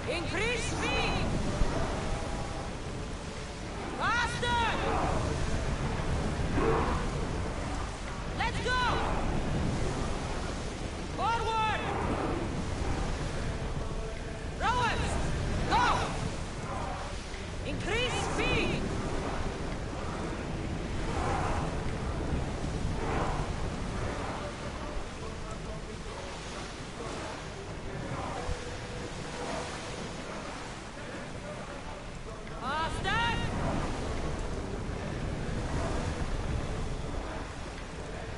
Increase speed! Faster! Let's go! Forward! Rowers! Go! Increase speed! Faster!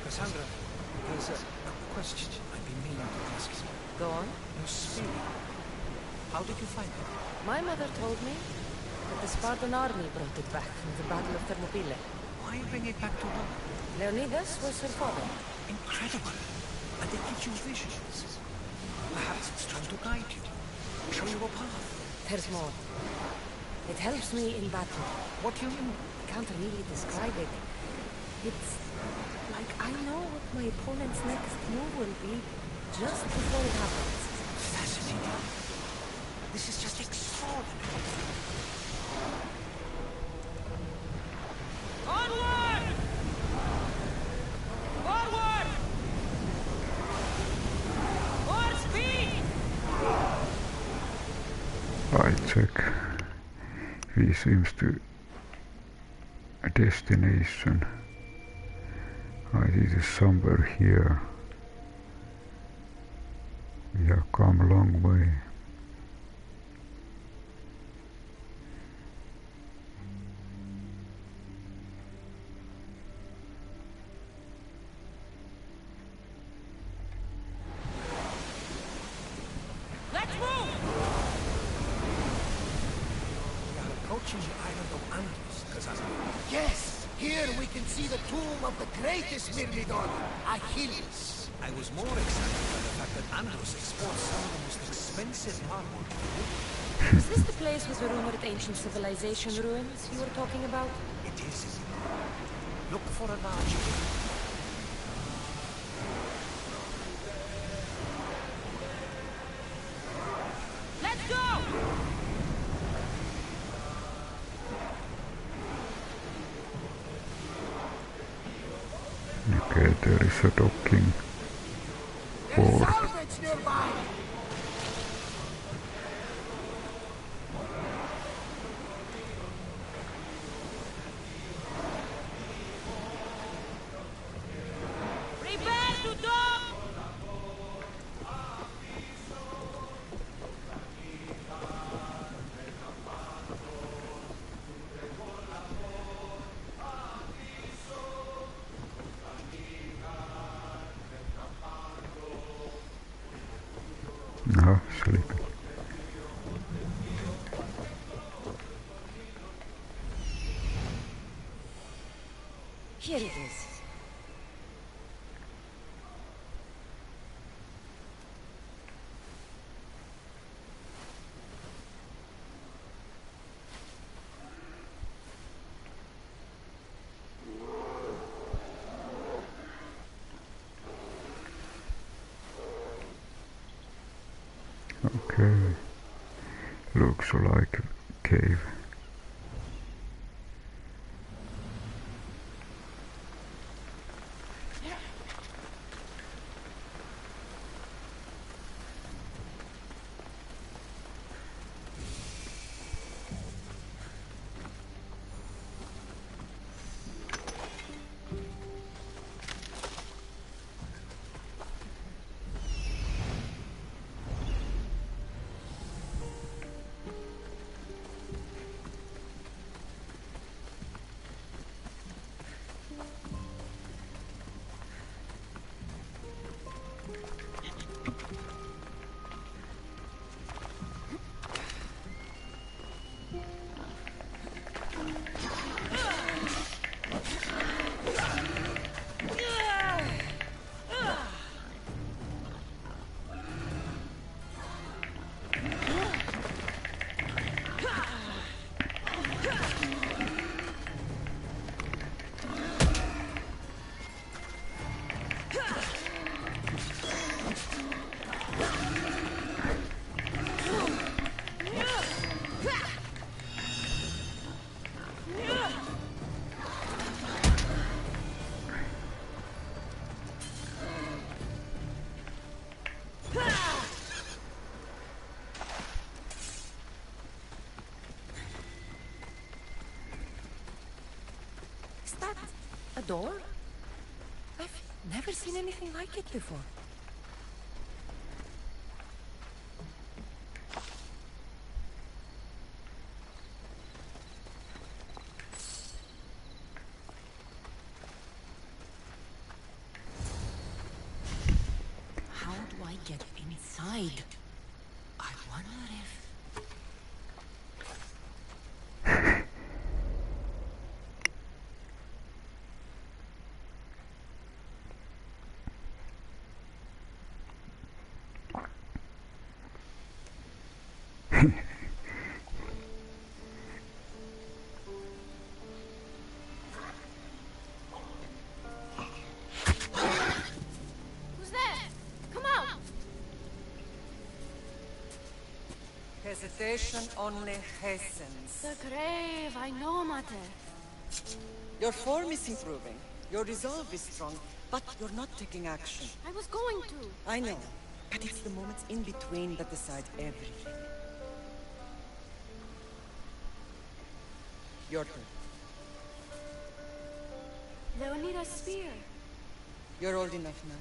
Cassandra, there's a question I've been meaning to ask you. Go on. Your spear. How did you find it? My mother told me that the Spartan army brought it back from the Battle of Thermopylae. Why bring it back to her? Leonidas was her father. Incredible. And it gives you visions. Perhaps it's trying to guide you. Show you a path. There's more. It helps me in battle. What do you mean? I can't really describe it. It's like I know what my opponent's next move will be just before it happens. Fascinating. This is just extraordinary. Onward! Forward! More speed! I check. We seems to a destination. It is somewhere here. We have come a long way. Let's move! We are approaching the island of Andros, Cassandra. Yes, here we can see the tomb of the greatest Myrmidon, Achilles. I was more excited by the fact that Andros exports some of the most expensive marble. Is this the place with the rumored ancient civilization ruins you were talking about? It is. Look for a large Let's go! Okay, there is a docking There's port. salvage nearby! Prepare to dock! Aha, sleeping. Here it is. Okay, looks like a cave. Is that a door? I've never seen anything like it before. How do I get inside? I wonder if... Who's there? Come out! Hesitation only hastens. The grave, I know, Mater. Your form is improving. Your resolve is strong, but you're not taking action. I was going to. I know, but it's the moments in between that decide everything. Your turn. Leonidas' spear. You're old enough now.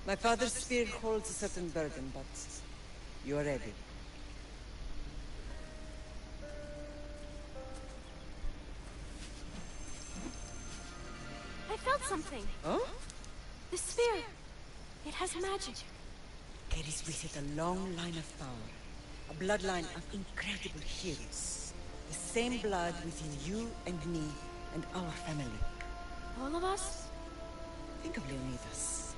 My father's spear holds a certain burden, but you're ready. I felt something. Oh? The spear. It has magic. Carries with it a long line of power. A bloodline of incredible heroes. The same blood within you and me and our family. All of us? Think of Leonidas.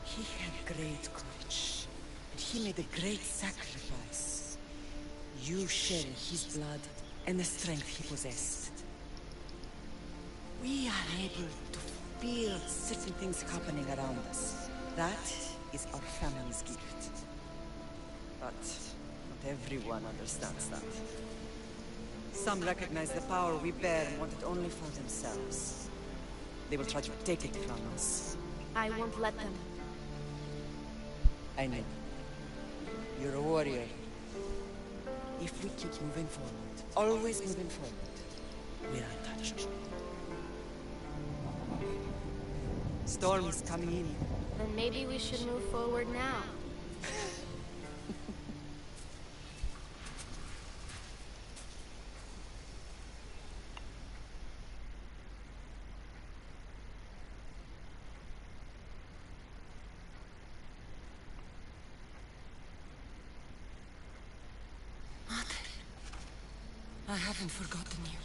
He had great courage. And he made a great sacrifice. You share his blood and the strength he possessed. We are able to feel certain things happening around us. That is our family's gift. But not everyone understands that. Some recognize the power we bear and want it only for themselves. They will try to take it from us. I won't let them. I know. You're a warrior. If we keep moving forward, always moving forward, we're untouched. Storm is coming in. Then maybe we should move forward now. I haven't forgotten you.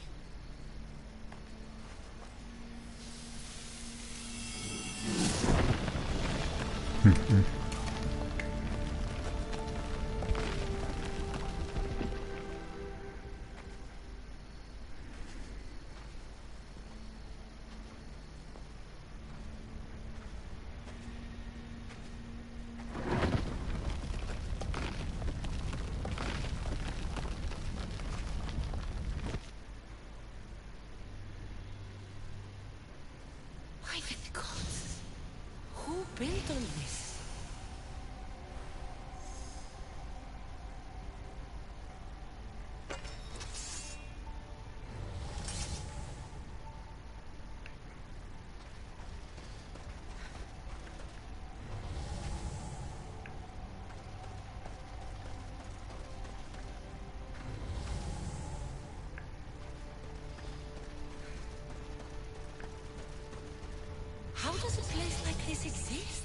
Who built all this? How does a place like this exist?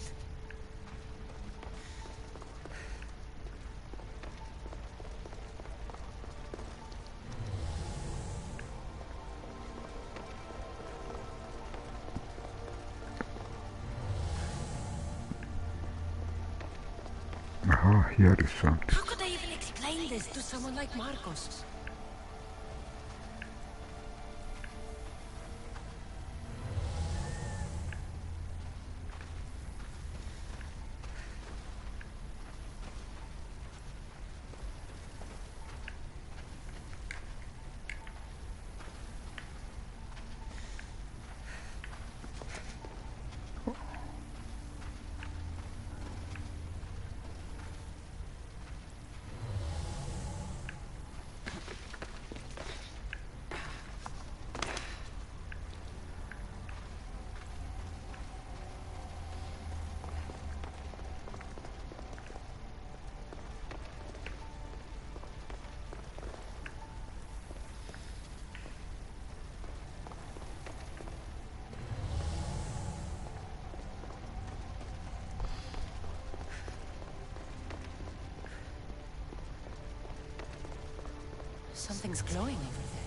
Aha, here is something. How could I even explain this to someone like Marcos? Something's glowing over there.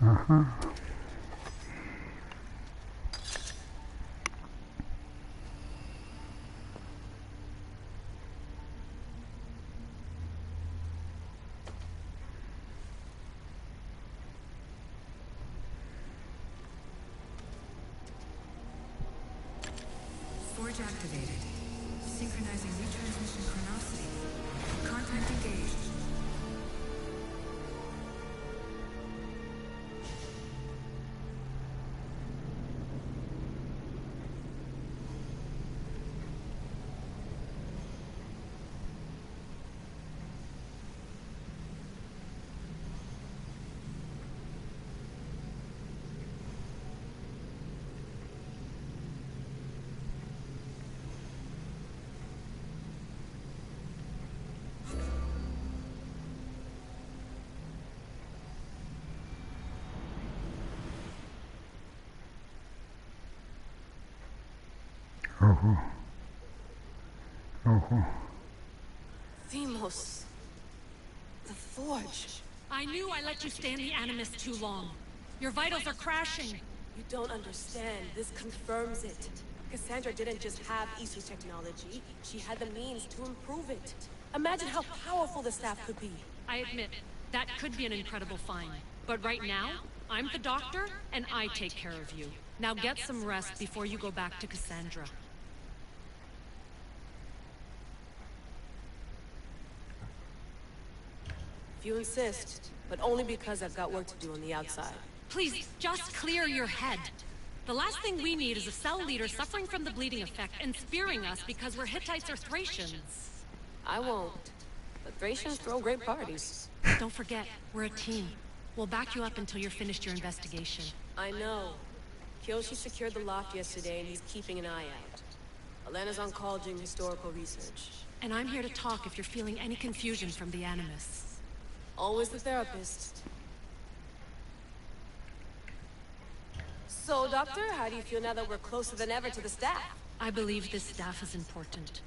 Aha. Forge activated. Synchronizing retransmission chronicity. Contact engaged. Oho. Oho. Themos. The forge. I knew I let you stay in the Animus too long. Your vitals are crashing. You don't understand. This confirms it. Cassandra didn't just have Isu technology. She had the means to improve it. Imagine how powerful the staff could be. I admit, that could be an incredible find. But right now, I'm the doctor, and I take care of you. Now get some rest before you go back to Cassandra. If you insist, but only because I've got work to do on the outside. Please, just clear your head. The last thing we need is a cell leader suffering from the bleeding effect and spearing us because we're Hittites or Thracians. I won't. But Thracians throw great parties. Don't forget, we're a team. We'll back you up until you're finished your investigation. I know. Kyoshi secured the loft yesterday and he's keeping an eye out. Elena's on call doing historical research. And I'm here to talk if you're feeling any confusion from the Animus. Always the therapist. So, Doctor, how do you feel now that we're closer than ever to the staff? I believe this staff is important.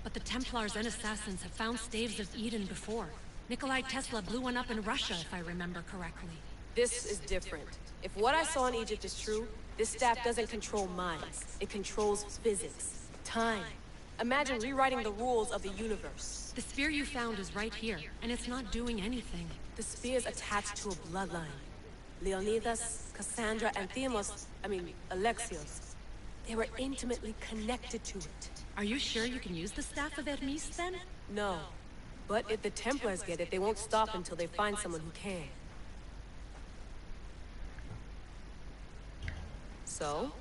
But the Templars and Assassins have found staves of Eden before. Nikolai Tesla blew one up in Russia, if I remember correctly. This is different. If what I saw in Egypt is true, this staff doesn't control minds. It controls physics, time. Imagine rewriting the rules of the universe. The spear you found is right here, and it's not doing anything. The spear's attached to a bloodline. Leonidas, Cassandra, and Alexios. They were intimately connected to it. Are you sure you can use the Staff of Hermes, then? No. But if the Templars get it, they won't stop until they find someone who can. So,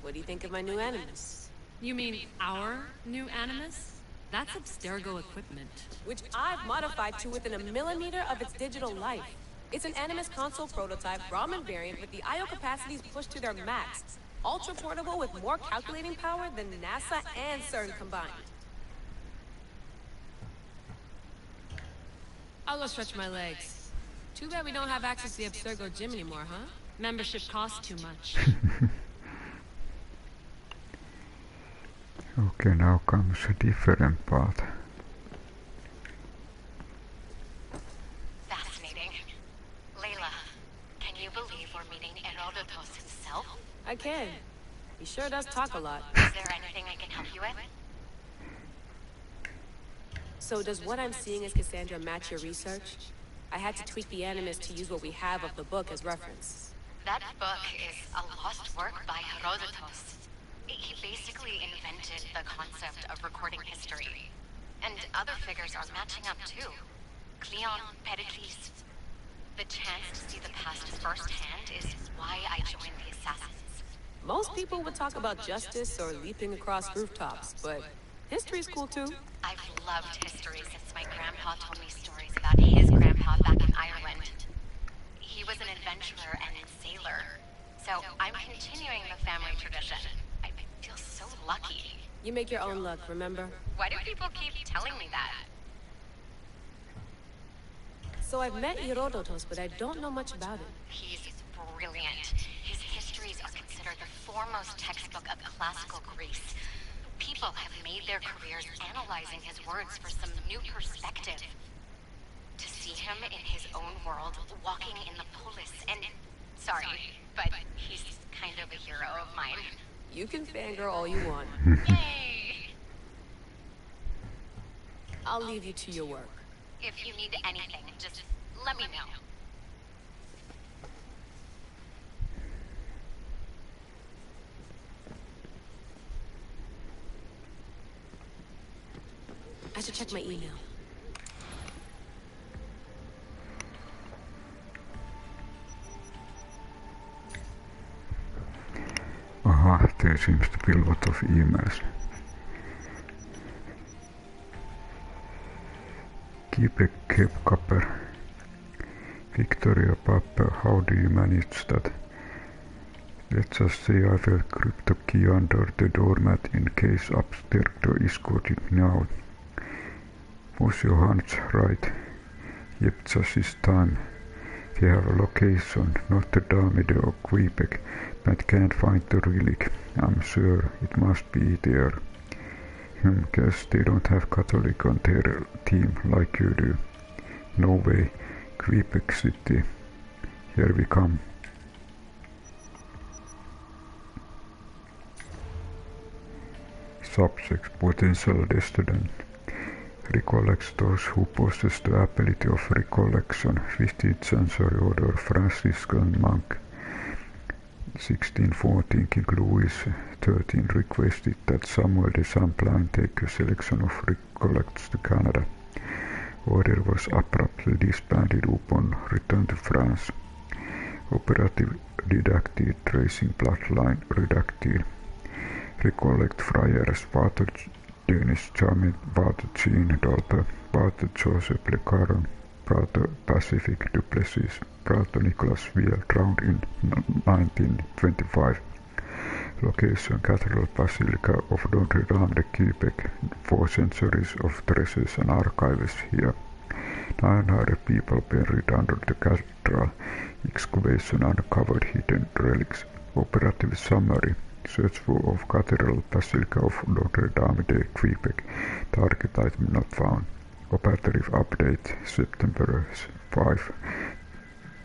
what do you think of my new Animus? You mean our new Animus? That's Abstergo equipment. Which I've modified to within a millimeter of its digital life. It's an Animus console prototype, Raman variant with the I/O capacities pushed to their max. Ultra portable with more calculating power than NASA and CERN combined. I'll go stretch my legs. Too bad we don't have access to the Abstergo gym anymore, huh? Membership costs too much. Okay, now comes a different part. Fascinating. Layla, can you believe we're meeting Herodotos himself? I can. He sure does talk a lot. Is there anything I can help you with? So does what I'm seeing as Cassandra match your research? I had to tweak the Animus to use what we have of the book as reference. That book is a lost work by Herodotos. He basically invented the concept of recording history. And other figures are matching up too. Kleon, Perikles. The chance to see the past firsthand is why I joined the Assassins. Most people would talk about justice or leaping across rooftops, but history's cool too. I've loved history since my grandpa told me stories about his grandpa back in Ireland. He was an adventurer and a sailor, so I'm continuing the family tradition. I feel so lucky. You make your own luck, remember? Why do people keep telling me that? So I've met Herodotos, but I don't know much about him. He's brilliant. His histories are considered the foremost textbook of classical Greece. People have made their careers analyzing his words for some new perspective. To see him in his own world, walking in the polis, and... Sorry, but he's kind of a hero of mine. You can fangirl all you want. Yay! I'll leave you to your work. If you need anything, just let me know. I should check my email. There seems to be a lot of emails. Keep a Cape Copper. Victoria Papa, how do you manage that? Let's just say I will crypt the key under the doormat in case Abstergo is escorted me out. Was your hunch right? Yep, just this time. They have a location, Notre Dame or Quebec, but can't find the relic. I'm sure it must be there. Guess they don't have Catholic on their team like you do. No way. Quebec City. Here we come. Subject, potential destinant. Recollects those who possess the ability of recollection. 15th century order Franciscan monk. 1614 King Louis XIII requested that Samuel de Champlain take a selection of recollects to Canada. Order was abruptly disbanded upon return to France. Operative redacted, tracing bloodline redacted. Recollect friars Pater Denis Charming, Pater Jean Dolper, Pater Joseph Le Caron, Pater Pacific Duplessis, Pater Nicolas Viel, drowned in 1925. Location Cathedral Basilica of Notre Dame de Quebec, 4 centuries of treasures and archives here. 900 people buried under the cathedral. Excavation uncovered hidden relics. Operative summary. Search of Cathedral Basilica of Notre Dame de Quebec. Target item not found. Operative update September 5,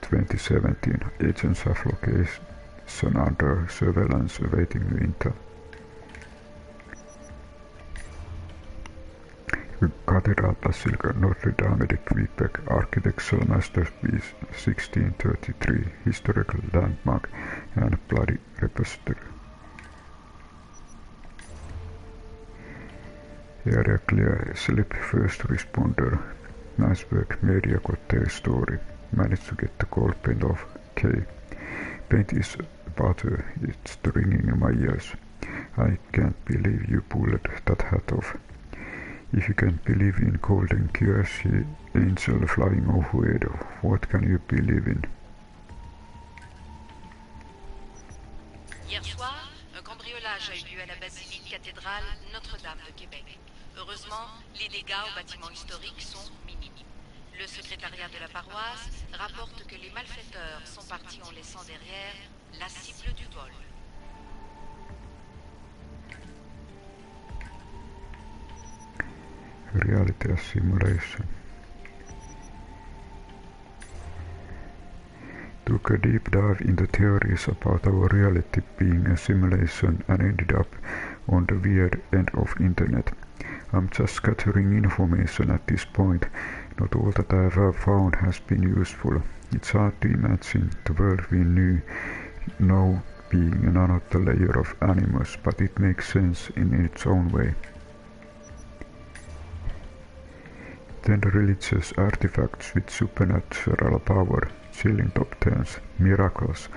2017. Agents have location under surveillance awaiting new intel. Cathedral Basilica Notre Dame de Quebec, architectural masterpiece 1633, historical landmark and bloody repository. Area clear, slip first responder. Nice work, media got their story. Managed to get the gold paint off. Okay. Paint is butter, it's ringing in my ears. I can't believe you pulled that hat off. If you can't believe in golden gears, angel flying overhead, what can you believe in? Hier soir, un cambriolage a eu lieu à la basilique cathédrale Notre-Dame de Québec. Heureusement, les dégâts au bâtiment historique sont minimes. Le secrétariat de la paroisse rapporte que les malfaiteurs sont partis en laissant derrière la cible du vol. Reality as simulation. Took a deep dive into theories about our reality being a simulation and ended up on the weird end of internet. I'm just gathering information at this point. Not all that I have found has been useful. It's hard to imagine the world we know being another layer of animus, but it makes sense in its own way. Then the religious artifacts with supernatural power, chilling top 10s, miracles,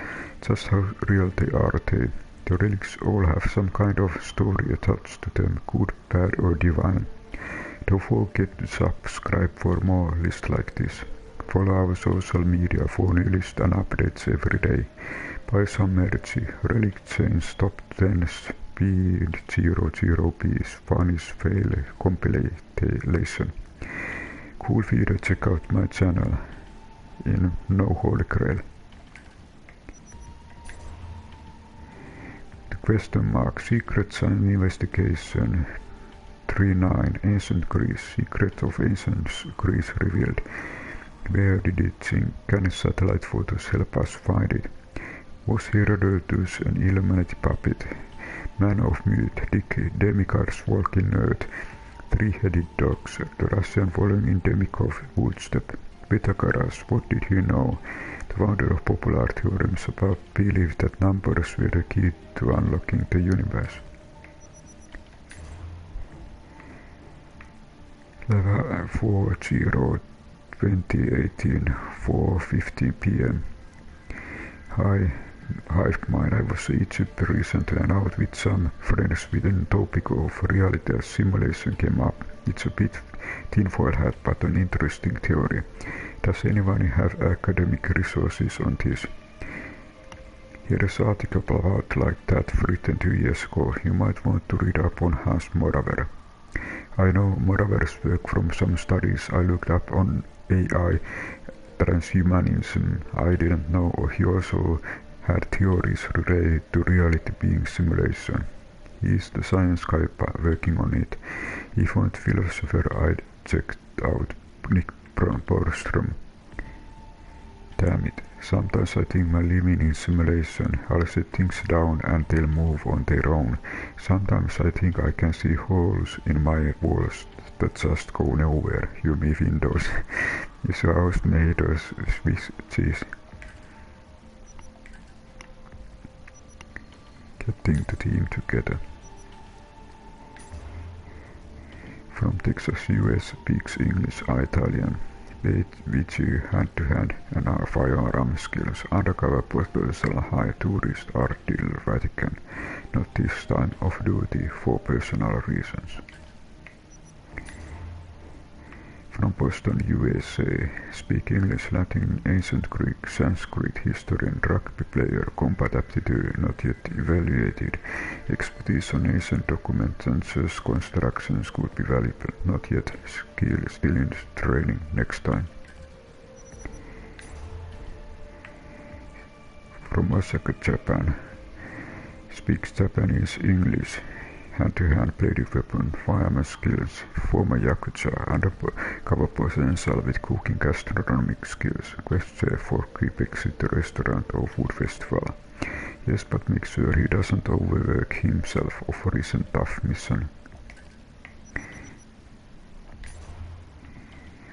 just how real they are they. The relics all have some kind of story attached to them, good, bad or divine. Don't forget to subscribe for more lists like this. Follow our social media for new lists and updates every day. Buy some merch, relic chains, top 10s, speed 00 piece, funnies fail compilation. Cool video, check out my channel in No Holy Grail. The question mark, Secrets and Investigation 39, Ancient Greece, Secrets of Ancient Greece revealed. Where did it sink? Can satellite photos help us find it? Was Herodotos an Illuminati puppet? Man of myth, demigods walking earth, three-headed dogs, the Russian following in Demikov footstep. Pythagoras, what did he know? The founder of popular theorems about belief that numbers were the key to unlocking the universe. Level 40, 2018, 4:15 p.m. Hi, Hive Mind. I was in Egypt recently and out with some friends when the topic of reality as simulation came up. It's a bit tinfoil hat, but an interesting theory. Does anyone have academic resources on this? Here is an article about like that written 2 years ago. You might want to read up on Hans Moraver. I know Moraver's work from some studies I looked up on AI transhumanism. I didn't know he also had theories related to reality being simulation. He's the science guy working on it. If not philosopher, I'd checked out Nick Borstrom. Damn it. Sometimes I think my living in simulation. I'll set things down and they'll move on their own. Sometimes I think I can see holes in my walls that just go nowhere. You mean windows. Is your house made of Swiss cheese? Getting the team together. From Texas, US, speaks English, Italian. With you hand-to-hand and our firearm skills. Undercover potential high tourist art deal Vatican. Not this time off duty for personal reasons. From Boston, USA. Speak English, Latin, Ancient Greek, Sanskrit, historian, rugby player, combat aptitude not yet evaluated. Expertise on ancient documents and church constructions could be valuable. Not yet. Skill still in training. Next time. From Osaka, Japan. Speaks Japanese, English. Hand-to-hand bladed weapon, fireman skills, former Yakuza, undercover potential with cooking gastronomic skills, quest chef for Quebec City restaurant or food festival. Yes, but make sure he doesn't overwork himself for recent tough mission.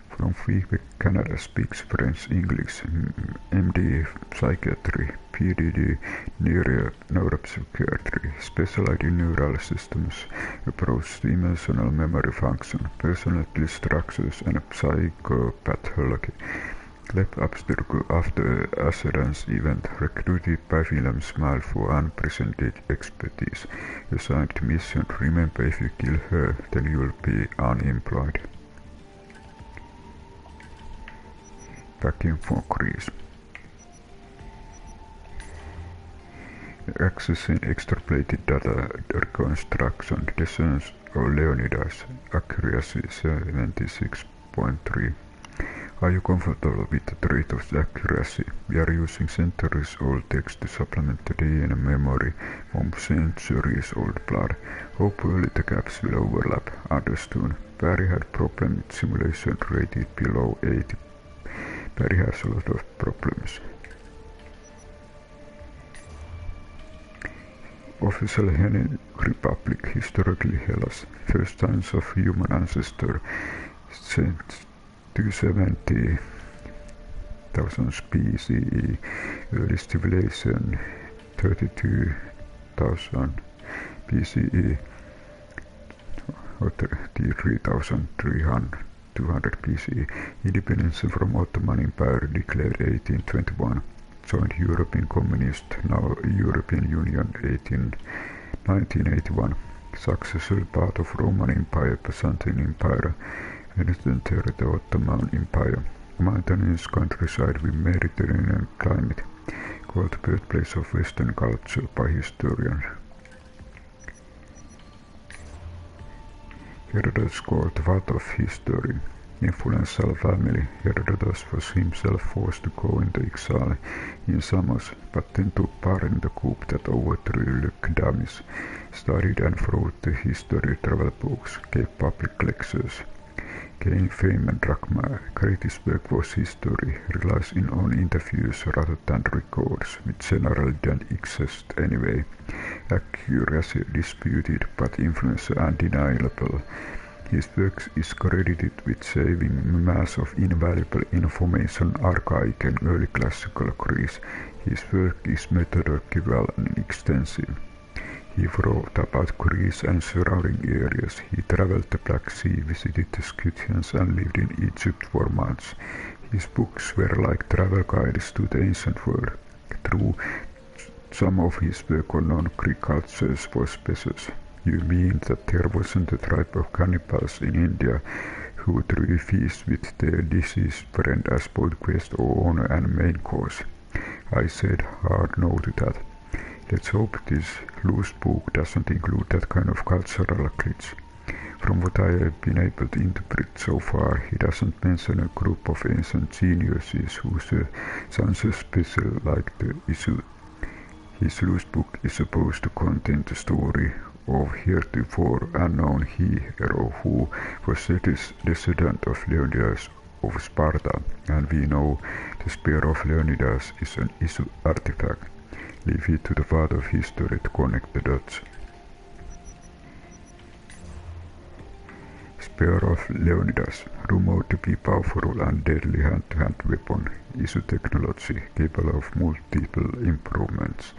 From Quebec, Canada, speaks French, English, MD, Psychiatry, PDD, Neuropsychiatry, specialized in neural systems, approach to emotional memory function, personality structures and psychopathology. Left obstacle after Ascendance event, recruited by William Smile for unprecedented expertise. Assigned mission, remember if you kill her, then you'll be unemployed. Vacuum for Greece. Accessing extrapolated data reconstruction, Cave of Leonidas, accuracy 76.3. Are you comfortable with the rate of accuracy? We are using centuries-old text to supplement the DNA memory from centuries-old blood. Hopefully the gaps will overlap. Understood. Barry had problem with simulation rated below 80. Barry has a lot of problems. Official Hellenic Republic, historically Hellas. First signs of human ancestor, 270,000 BCE. Early civilization, 32,000 BCE. Or 3,200 BCE. Independence from Ottoman Empire declared 1821. Joined European Communist, now European Union 1981. Successful part of Roman Empire, Byzantine Empire, and entered the Ottoman Empire. Mountainous countryside with Mediterranean climate, called the birthplace of Western culture by historians. Herodotos called the father of history. Influential family, Herodotos was himself forced to go into exile in Samos, but then took part in the coup that overthrew Lycidamis, studied and wrote the history travel books, gave public lectures, gained fame and drachma. Greatest work was history, relies on interviews rather than records, which generally don't exist anyway. Accuracy disputed, but influence undeniable. His work is credited with saving mass of invaluable information archaic and early classical Greece. His work is methodological and extensive. He wrote about Greece and surrounding areas. He traveled the Black Sea, visited the Scythians and lived in Egypt for months. His books were like travel guides to the ancient world. True, some of his work on non-Greek cultures was special. You mean that there wasn't a tribe of cannibals in India who threw feasts with their deceased friend as both quest or honor and main course? I said hard no to that. Let's hope this loose book doesn't include that kind of cultural glitch. From what I have been able to interpret so far, he doesn't mention a group of ancient geniuses whose sons are special like the Isu. His loose book is supposed to contain the story of heretofore unknown hero who was a descendant of Leonidas of Sparta, and we know the Spear of Leonidas is an Isu artifact. Leave it to the father of history to connect the dots. Spear of Leonidas, rumored to be powerful and deadly hand-to-hand weapon, Isu technology capable of multiple improvements,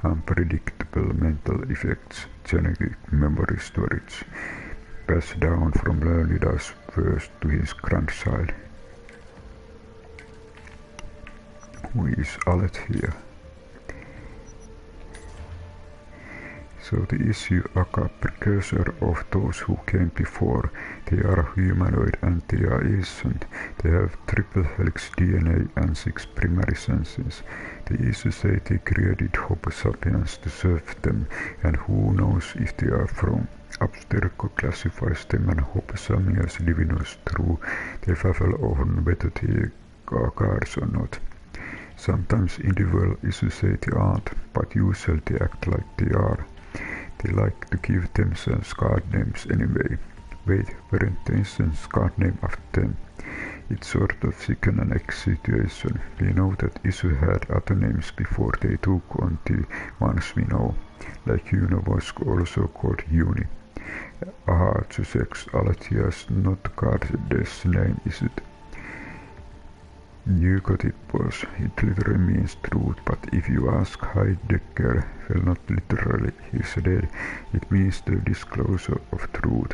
unpredictable mental effects, genetic memory storage, passed down from Leonidas first to his grandchild. Who is Alexios? So the Isu are a precursor of those who came before. They are humanoid and they are ancient. They have triple helix DNA and 6 primary senses. The Isu say they created Homo sapiens to serve them, and who knows if they are from Abstergo classifies them and Homo sapiens divinus through they favor on whether they are gods or not. Sometimes individual Isu say they aren't, but usually they act like they are. They like to give themselves god names anyway. Wait, weren't the ancient god name after them? It's sort of chicken and egg situation. We know that Isu had other names before they took on the ones we know, like Juno was also called Uni. Aha, to sex Alexios, not goddess name, is it? You got it, boss. It literally means truth, but if you ask Heidegger, well, not literally, he's dead, it means the disclosure of truth.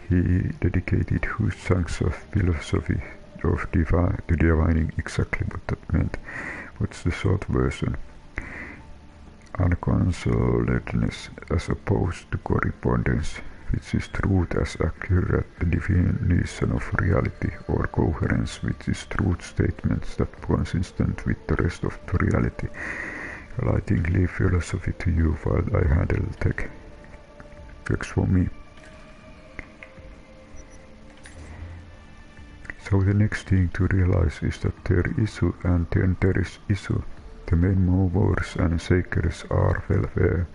He dedicated huge chunks of philosophy to divining exactly what that meant. What's the short version? Unconsoledness as opposed to correspondence, which is truth as accurate definition of reality, or coherence, which is truth statements that are consistent with the rest of the reality. Well, I think leave philosophy to you while I handle tech. Works for me. So the next thing to realize is that there is Isu and then there is Isu. The main movers and shakers are welfare,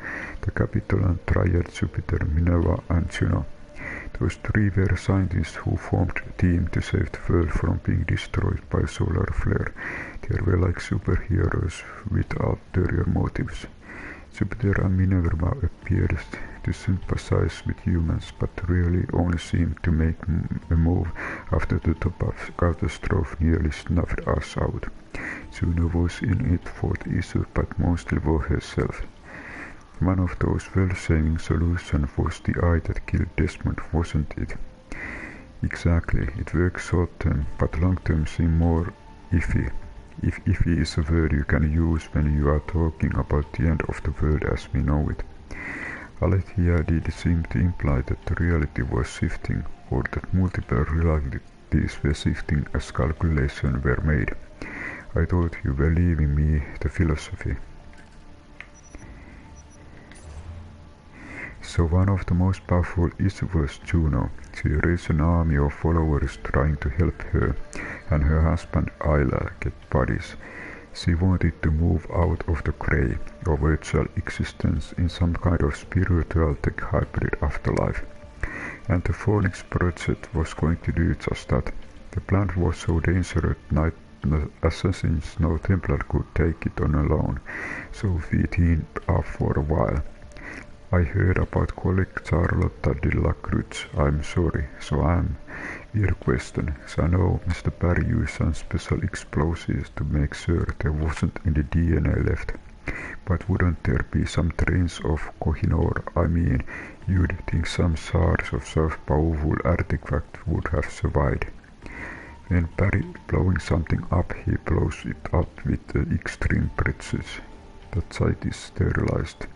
the capital and triad Jupiter, Minerva and Juno. Those 3 were scientists who formed a team to save the world from being destroyed by a solar flare. They were like superheroes with ulterior motives. Jupiter and Minerva appeared to sympathize with humans, but really only seemed to make a move after the top of catastrophe nearly snuffed us out. Juno was in it for the Isu, but mostly for herself. One of those well-saving solutions was the eye that killed Desmond, wasn't it? Exactly, it works short-term, but long-term seems more iffy. If iffy is a word you can use when you are talking about the end of the world as we know it. Alexios did seem to imply that the reality was shifting, or that multiple realities were shifting as calculations were made. I thought you were leaving me the philosophy. So one of the most powerful Isu was Juno. She raised an army of followers trying to help her and her husband Ayla get bodies. She wanted to move out of the grey or virtual existence in some kind of spiritual tech hybrid afterlife. And the Phoenix project was going to do just that. The plant was so dangerous night assassins no Templar could take it on alone, so we teamed up for a while. I heard about colleague Charlotta de la Cruz. I'm sorry, so I'm. Weird question. So I know Mr. Barry used some special explosives to make sure there wasn't any DNA left. But wouldn't there be some trains of Kohinoor? I mean, you'd think some shards of such powerful artifact would have survived. When Barry blowing something up, he blows it up with extreme precision. That site is sterilized.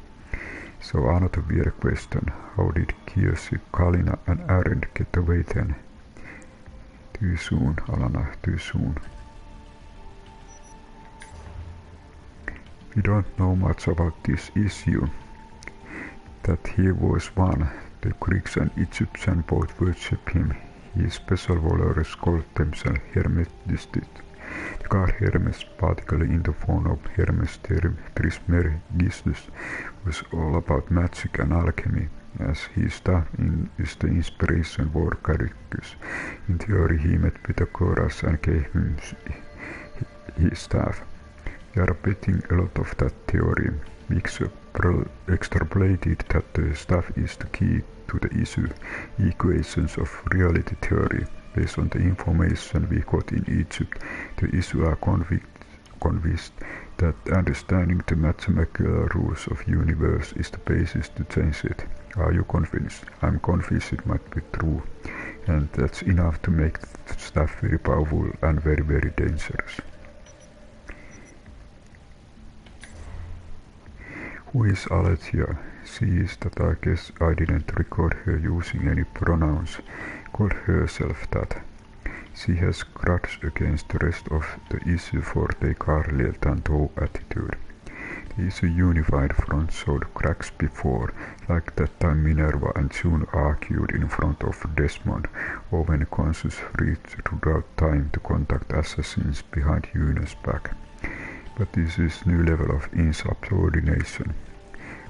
So another weird question, how did Kiosi, Kalina and Arend get away then? Too soon, Alana, too soon. We don't know much about this issue. That he was one, The Greeks and Egyptians both worship him. His special followers called themselves Hermetists. The god Hermes, particularly in the form of Hermes Trismegistus, was all about magic and alchemy, as his staff is the inspiration for Charybdis. In theory, he met Pythagoras and gave him his staff. We are betting a lot of that theory. We extrapolated that the staff is the key to the issue equations of reality theory. Based on the information we got in Egypt, the issue are convinced that understanding the mathematical rules of universe is the basis to change it. Are you convinced? I'm convinced it might be true, and that's enough to make the staff very powerful and very, very dangerous. Who is Alexios? She is that I guess I didn't record her using any pronouns, called herself that. She has grudge against the rest of the issue for their carly tanto attitude. The issue unified front showed cracks before, like that time Minerva and June argued in front of Desmond, or when Consus reached throughout time to contact assassins behind Juno's back. But this is new level of insubordination.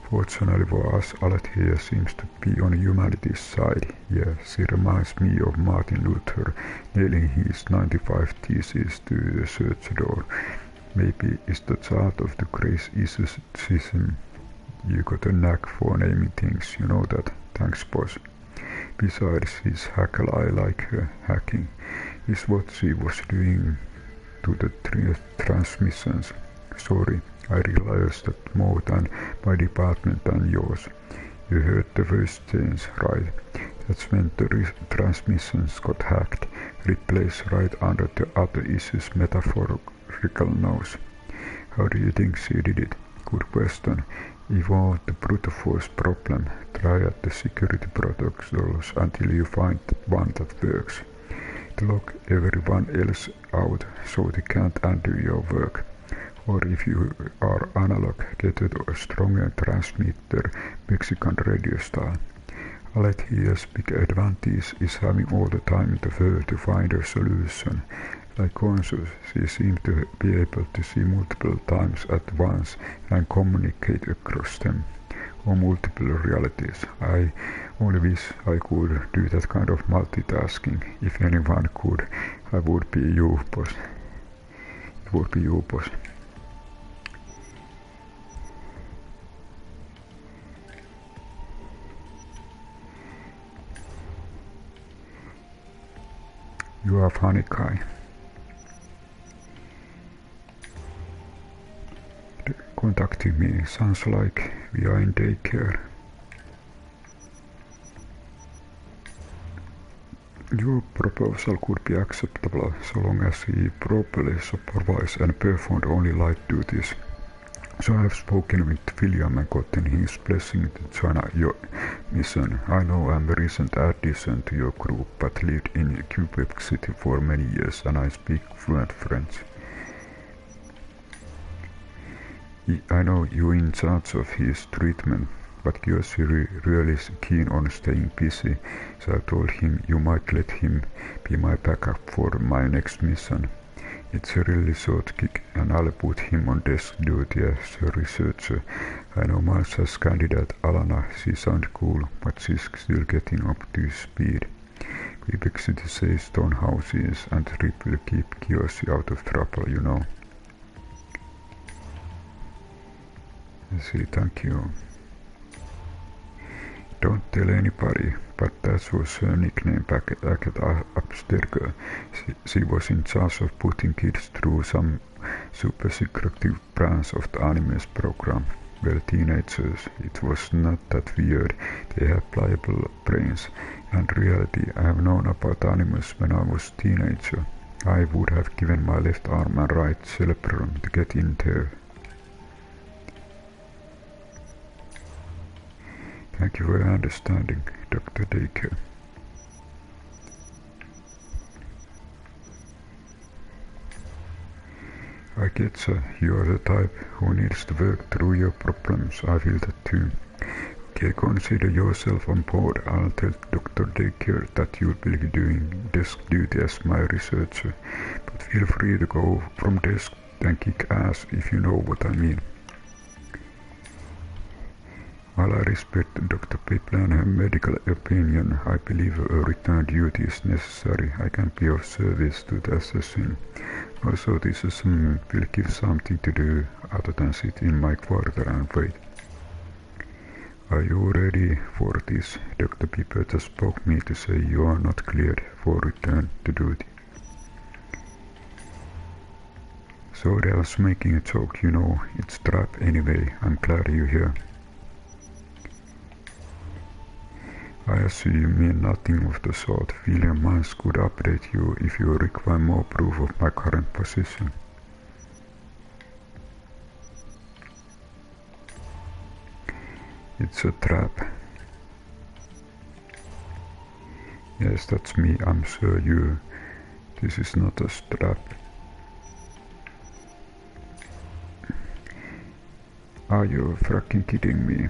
Fortunately for us, Alexios seems to be on humanity's side. Yeah, she reminds me of Martin Luther nailing his 95 theses to the church door. Maybe it's the chart of the grace eclecticism. You got a knack for naming things, you know that. Thanks, boss. Besides, his hackle I like her hacking is what she was doing to the transmissions. Sorry, I realized that more than my department than yours. You heard the first change, right? That's when the transmissions got hacked, replaced right under the other issue's metaphorical nose. How do you think she did it? Good question. Evolve the brute force problem. Try at the security protocols until you find one that works. Lock everyone else out so they can't undo your work. Or if you are analog, get a stronger transmitter, Mexican radio style. Alexios' big advantage is having all the time in the world to find a solution. Like Consus, she seems to be able to see multiple times at once and communicate across them, or multiple realities. I only wish I could do that kind of multitasking. If anyone could, I would be you, boss. It would be you, boss. You are funny guy. Contacting me sounds like we are in daycare. Your proposal could be acceptable so long as he properly supervised and performed only light duties. So I have spoken with William and gotten his blessing to join your mission. I know I'm a recent addition to your group, but lived in Shipwreck City for many years and I speak fluent French. I know you're in charge of his treatment, but Kyoshi really is keen on staying busy, so I told him you might let him be my backup for my next mission. It's a really short gig, and I'll put him on desk duty as a researcher. I know Marshall's candidate Alana, she sounds cool, but she's still getting up to speed. Quebec City says stone houses, and Rip will keep Kyoshi out of trouble, you know. I see, thank you. Don't tell anybody, but that was her nickname back at Abstergo. She was in charge of putting kids through some super secretive branch of the anime's program. Well, teenagers, it was not that weird. They have pliable brains. And reality, I have known about animals when I was a teenager. I would have given my left arm and right cerebrum to get in there. Thank you for your understanding, Dr. Daycare. I get you are the type who needs to work through your problems. I feel that too. Okay, consider yourself on board. I'll tell Dr. Daycare that you'll be doing desk duty as my researcher, but feel free to go from desk and kick ass if you know what I mean. While I respect Dr. People and her medical opinion, I believe a return duty is necessary. I can be of service to the assassin. Also, this assignment will give something to do other than sit in my quarter and wait. Are you ready for this? Dr. Piper just spoke me to say you are not cleared for return to duty. Sorry, I was making a joke, you know, it's trap anyway. I'm glad you're here. I assume you mean nothing of the sort. William Mines could update you if you require more proof of my current position. It's a trap. Yes, that's me. I'm sure you. This is not a trap. Are you fricking kidding me?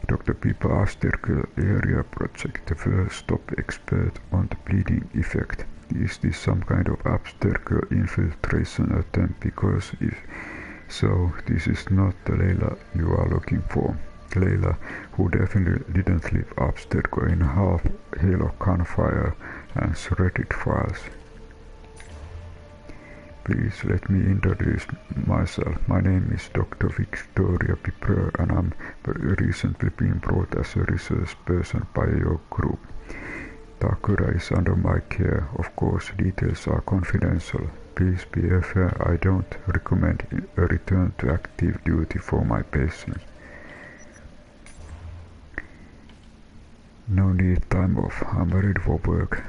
Dr. Pipa Asterkel Area Project, the first top expert on the bleeding effect. Is this some kind of Absterker infiltration attempt? Because if so, this is not the Layla you are looking for. Layla, who definitely didn't leave Absterker in half Halo gunfire and shredded files. Please let me introduce myself. My name is Dr. Victoria Piper and I'm recently been brought as a research person by your group. Takura is under my care. Of course, details are confidential. Please be fair. I don't recommend a return to active duty for my patients. No need time off. I'm ready for work.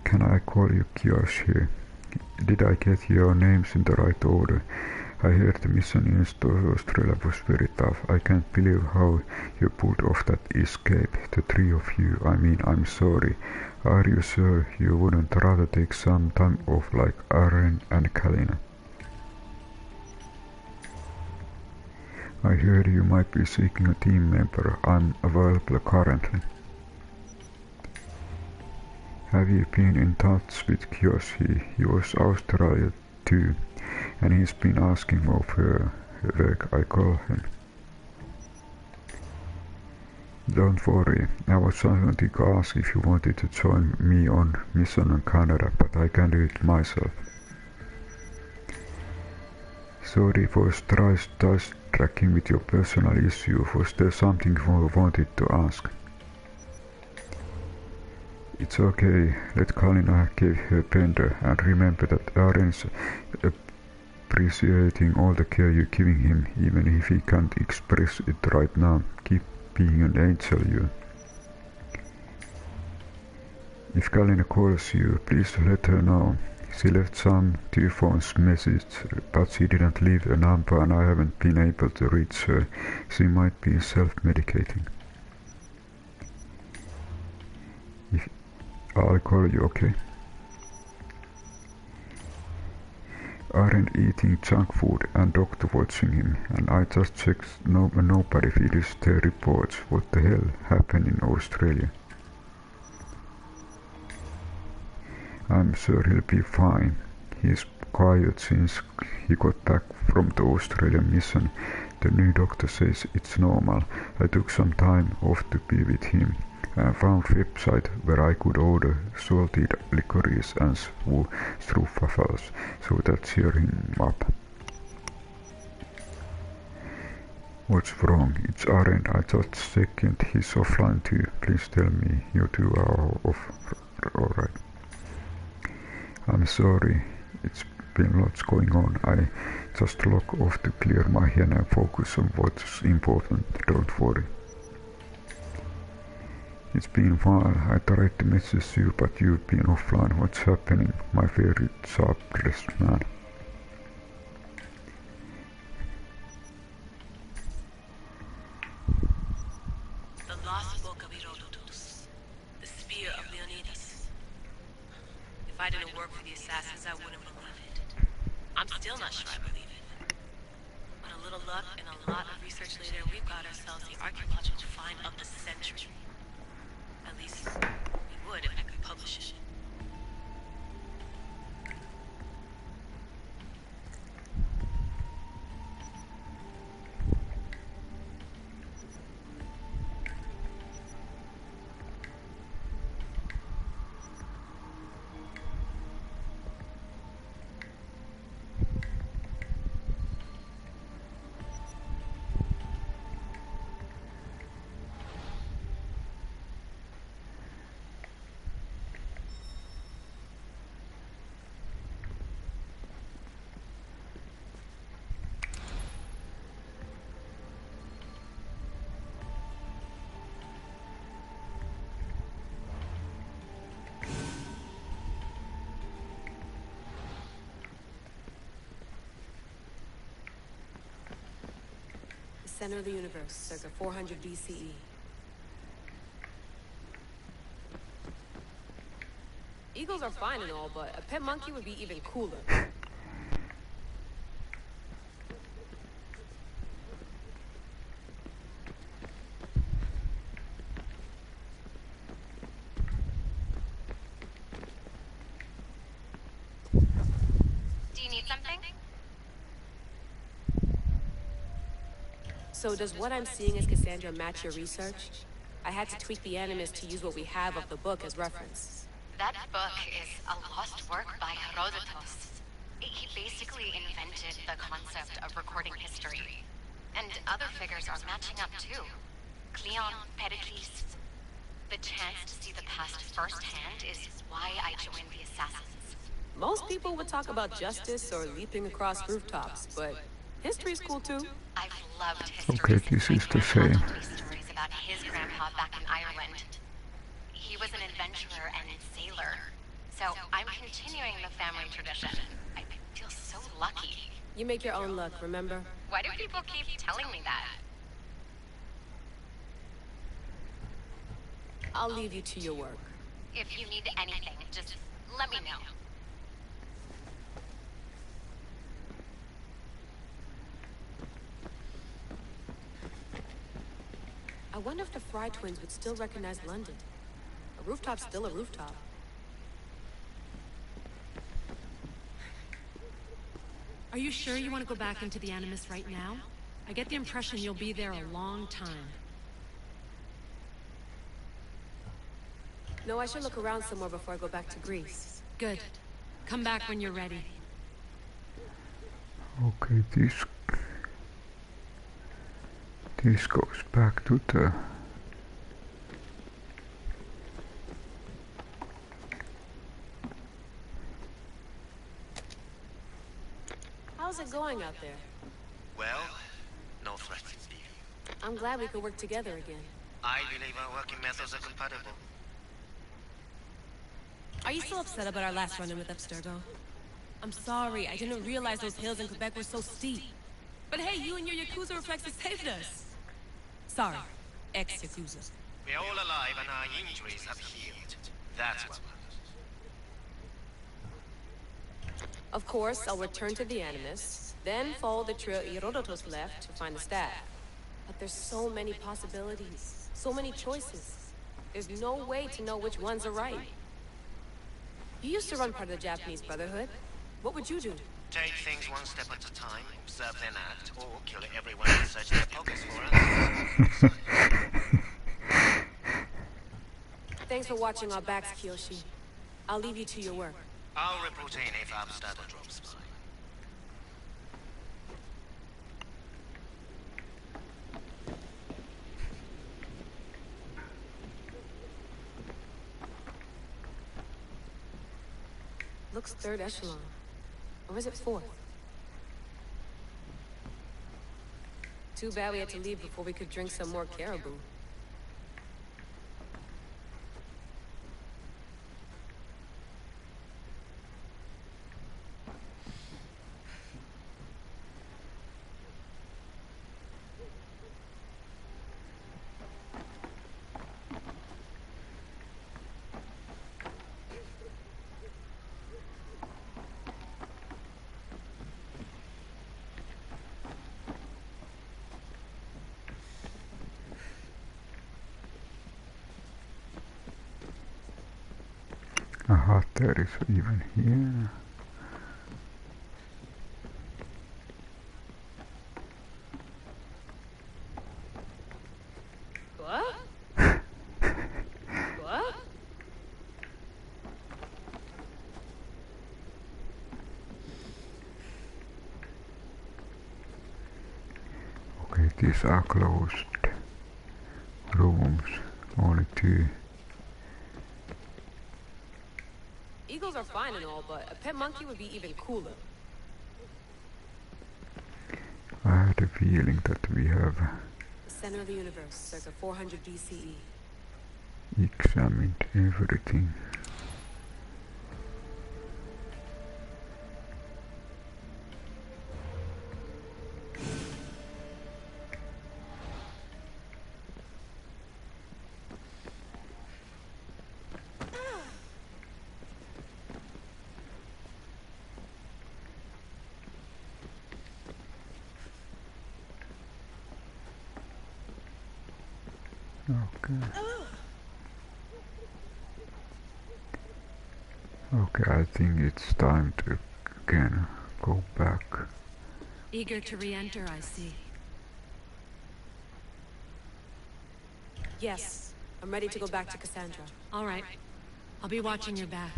Can I call you Kyoshi? Did I get your names in the right order? I heard the mission in Australia was very tough. I can't believe how you pulled off that escape, the three of you. I mean, I'm sorry. Are you sure you wouldn't rather take some time off like Aren and Kalina? I heard you might be seeking a team member. I'm available currently. Have you been in touch with Kyoshi? He was Australia too, and he's been asking of her work, I call him. Don't worry, I was trying to ask if you wanted to join me on mission in Canada, but I can do it myself. Sorry for tracking with your personal issue. Was there something you wanted to ask? It's okay, let Kalina give her bender, and remember that Aren's appreciating all the care you're giving him, even if he can't express it right now. Keep being an angel, you. If Kalina calls you, please let her know. She left some telephone's message, but she didn't leave a number and I haven't been able to reach her. She might be self-medicating. I'll call you, okay? Aren eating junk food and doctor watching him, and I just checked nobody finished their reports. What the hell happened in Australia? I'm sure he'll be fine. He's quiet since he got back from the Australian mission. The new doctor says it's normal. I took some time off to be with him. I found a website where I could order salted licorice and truffles, so that cheered him up. What's wrong? It's Aren. I just checked he's offline too. Please tell me you two are off. Alright. I'm sorry. It's been lots going on. I just log off to clear my head and focus on what's important. Don't worry. It's been a while. I tried to message you, but you've been offline. What's happening? My favorite sharp-dressed man. The lost book of Herodotos. The Spear of Leonidas. If I didn't work for the assassins, I wouldn't believe it. I'm still not sure I believe it. a little luck and a lot of research later, we've got ourselves the archaeological find of the century. At least, we would if I could publish it. Center of the universe, circa 400 BCE. Eagles are fine and all, but a pet monkey would be even cooler. Do you need something? So does what I'm seeing as Cassandra match your research? I had to tweak the Animus to use what we have of the book as reference. That book is a lost work by Herodotos. He basically invented the concept of recording history. And other figures are matching up too. Kleon, Perikles. The chance to see the past firsthand is why I joined the Assassins. Most people would talk about justice or leaping across rooftops, but history's cool too. I've loved history. Okay, this is the same. Stories about his grandpa back in Ireland. He was an adventurer and sailor, so I'm continuing the family tradition. I feel so lucky. You make your own luck, remember? Why do people keep telling me that? I'll leave you to your work. If you need anything, just let me know. I wonder if the Fry twins would still recognize London. A rooftop's still a rooftop. Are you sure you want to go back into the Animus right now? I get the impression you'll be there a long time. No, I should look around some more before I go back to Greece. Good. Come back when you're ready. Okay, this goes back to the... How's it going out there? Well, no threats indeed. I'm glad we could work together again. I believe our working methods are compatible. Are you still upset about our last run-in with Abstergo? I'm sorry, I didn't realize those hills in Quebec were so steep. But hey, you and your Yakuza reflexes saved us. Sorry, ex-Yakuza. We're all alive and our injuries have healed. That's what matters. Of course, I'll return to the Animus, then follow the trail Herodotos left to find the staff. But there's so many possibilities, so many choices. There's no way to know which ones are right. You used to run part of the Japanese Brotherhood. What would you do? Take things one step at a time, observe then act, or kill everyone and search their pockets for us. Thanks for watching our backs, Kiyoshi. I'll leave you to your work. I'll report in if Abstergo drops by. Looks third echelon. Or is it fourth? Too bad we had to leave before we could drink some more caribou. But there is even here. What? What? Okay, these are closed rooms, only two. Eagles are fine and all, but a pet monkey would be even cooler. I had a feeling that we have The center of the universe, circa 400 BCE. examined everything. Okay. Okay, I think it's time to again go back. Eager to re-enter, I see. Yes, I'm ready to go back to Cassandra. All right. I'll be watching your back.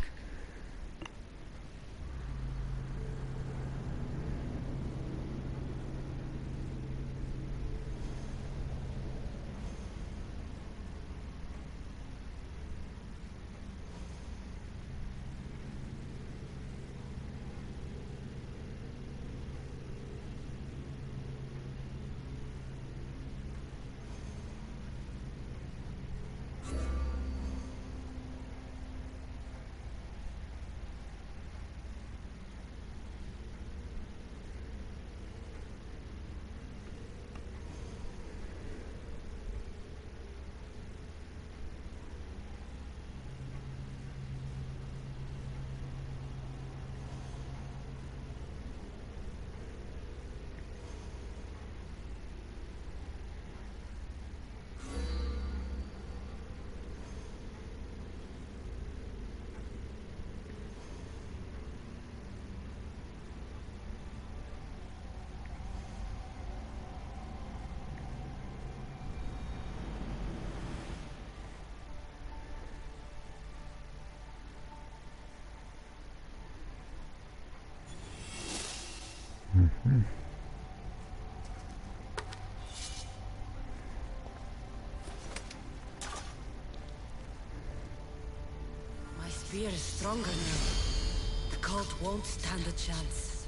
My spear is stronger now. The cult won't stand a chance.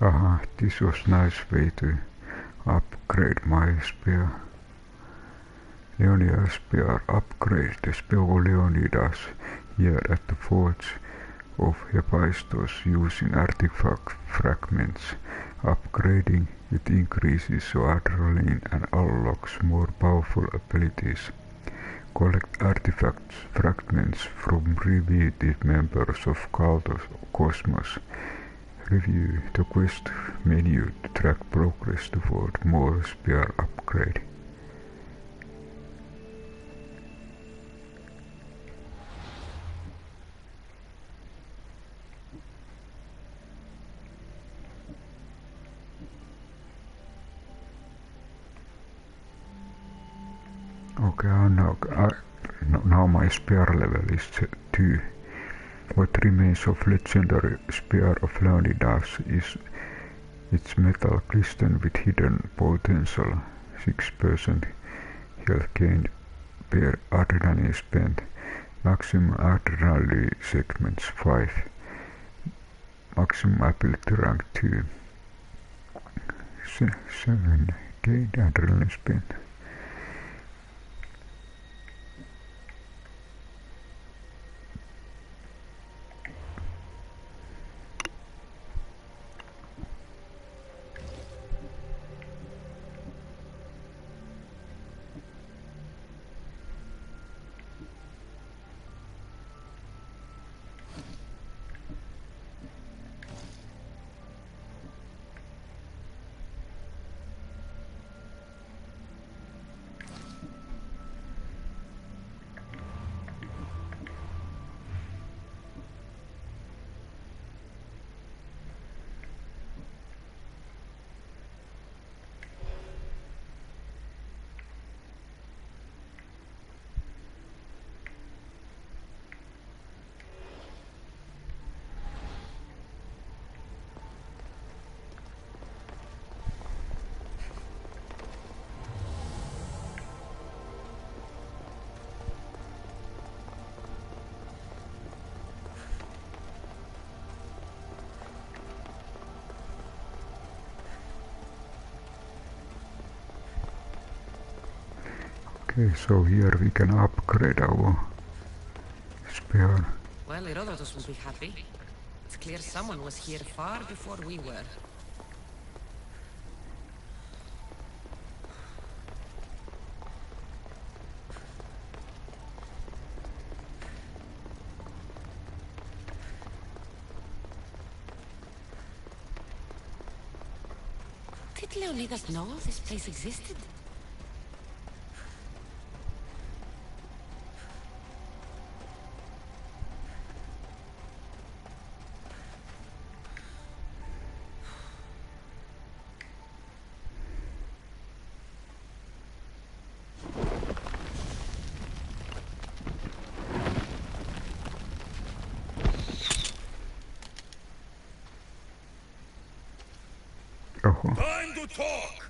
Aha, this was nice way to upgrade my spear. Leonidas spear. Upgrade the Spear of Leonidas here at the Forge of Hephaestus using artifact fragments. Upgrading it increases your adrenaline and unlocks more powerful abilities. Collect artifact fragments from revealed members of Cultist Cosmos. Review the quest menu to track progress toward more spear upgrade. Okay, now my spear level is 2. What remains of legendary Spear of Leonidas is its metal glistened with hidden potential, 6% health gained per adrenaline spent, maximum adrenaline segments 5, maximum ability rank 2, 7 gained adrenaline spent. Okay, so here we can upgrade our spear. Well, Herodotos will be happy. It's clear someone was here far before we were. Did Leonidas know this place existed? Time to talk!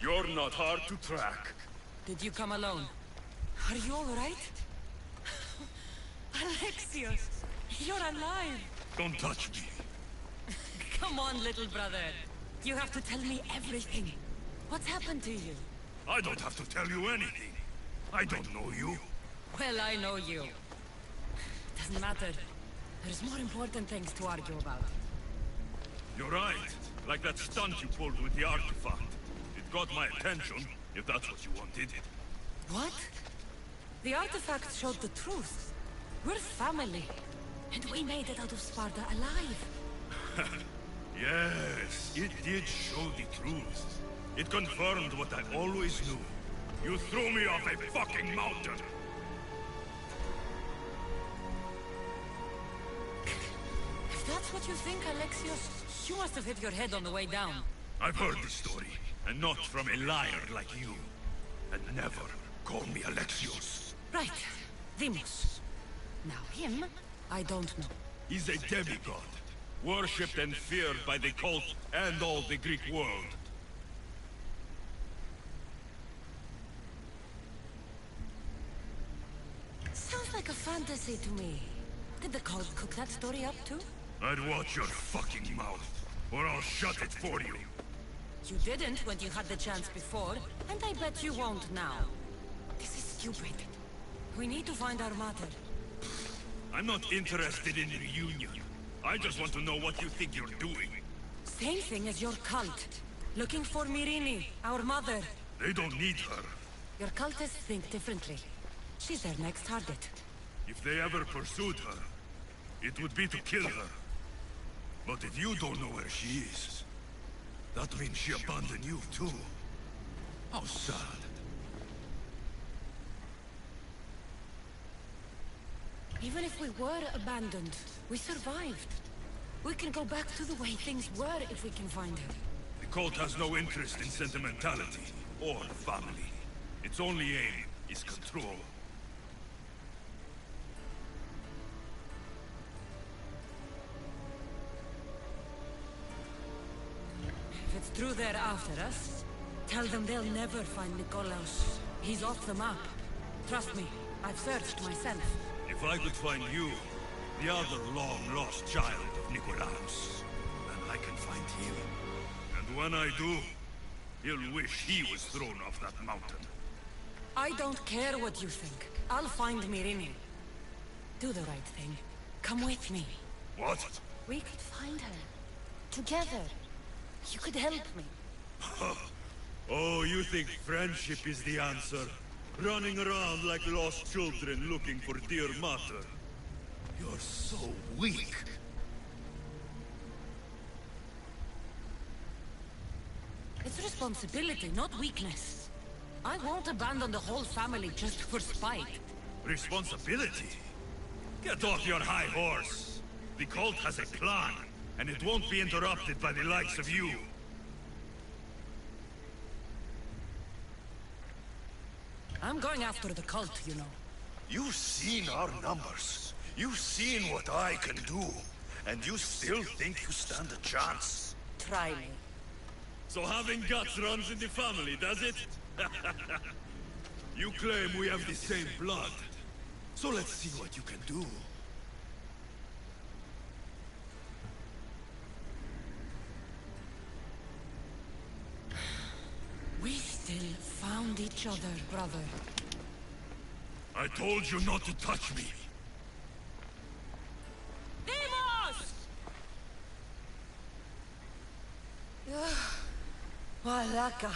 You're not hard to track. Did you come alone? Are you all right? Alexios, you're alive! Don't touch me. Come on, little brother. You have to tell me everything. What's happened to you? I don't have to tell you anything. I don't know you. Well, I know you. Doesn't matter. There's more important things to argue about. You're right. Like that stunt you pulled with the artifact. It got my attention, if that's what you wanted. What? The artifact showed the truth. We're family. And we made it out of Sparta alive. Yes, it did show the truth. It confirmed what I always knew. You threw me off a fucking mountain! If that's what you think, Alexios, you must have hit your head on the way down. I've heard this story, and not from a liar like you. And never call me Alexios. Right. Demos. Now him, I don't know. He's a demigod, worshipped and feared by the cult and all the Greek world. Sounds like a fantasy to me. Did the cult cook that story up too? I'd watch your fucking mouth, or I'll shut it for you. You didn't when you had the chance before, and I bet you won't now. This is stupid. We need to find our mater. I'm not interested in reunion. I just want to know what you think you're doing. Same thing as your cult. Looking for Myrine, our mother. They don't need her. Your cultists think differently. She's their next target. If they ever pursued her, it would be to kill her. But if you don't know where she is, that means she abandoned you too. How sad. Even if we were abandoned, we survived. We can go back to the way things were if we can find her. The cult has no interest in sentimentality or family. Its only aim is control. If it's true they're after us, tell them they'll never find Nikolaos. He's off the map. Trust me, I've searched myself. If I could find you, the other long-lost child of Nikolaos, then I can find him. And when I do, he'll wish he was thrown off that mountain. I don't care what you think. I'll find Myrine. Do the right thing. Come with me. What? We could find her. Together. You could help me. Oh, you think friendship is the answer? Running around like lost children looking for dear mater. You're so weak. It's responsibility, not weakness. I won't abandon the whole family just for spite. Responsibility? Get off your high horse. The cult has a plan, and it won't be interrupted by the likes of you. I'm going after the cult, you know. You've seen our numbers. You've seen what I can do. And you still think you stand a chance? Try me. So having guts runs in the family, does it? You claim we have the same blood. So let's see what you can do. We still found each other, brother. I told you not to touch me. Demos! Malaka.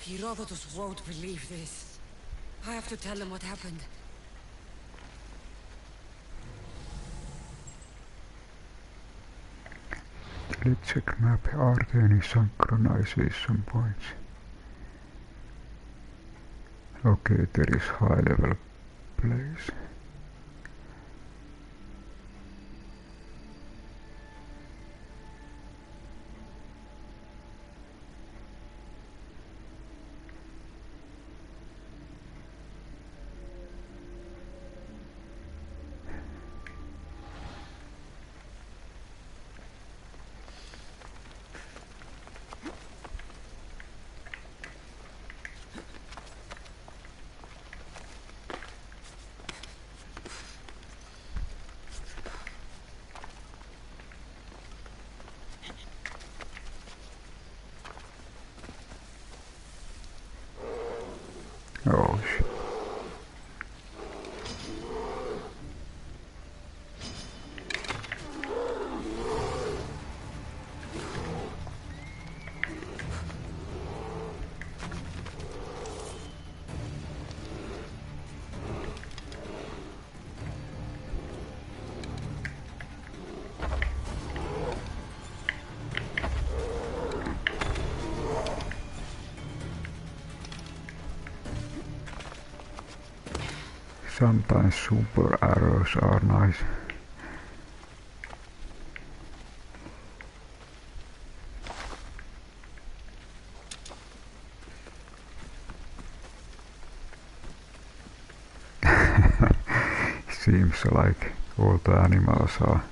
Herodotos won't believe this. I have to tell him what happened. Let's check map. Are there any synchronization points? Okay, there is high level place. Oh shit. Sometimes super arrows are nice. Seems like all the animals are.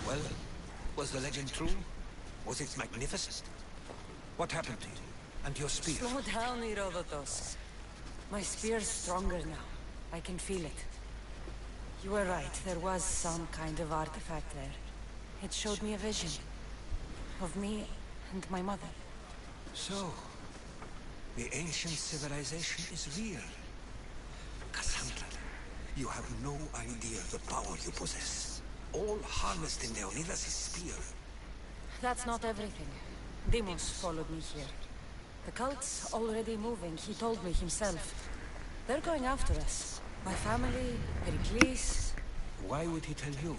Well, was the legend true? Was it magnificent? What happened to you? And your spear? Slow down, Herodotos. My spear's stronger now. I can feel it. You were right. There was some kind of artifact there. It showed me a vision. Of me and my mother. So, the ancient civilization is real. Cassandra, you have no idea the power you possess. all harnessed in Leonidas' spear. That's not everything. Deimos followed me here. The cult's already moving, he told me himself. They're going after us. My family, Perikles. Why would he tell you?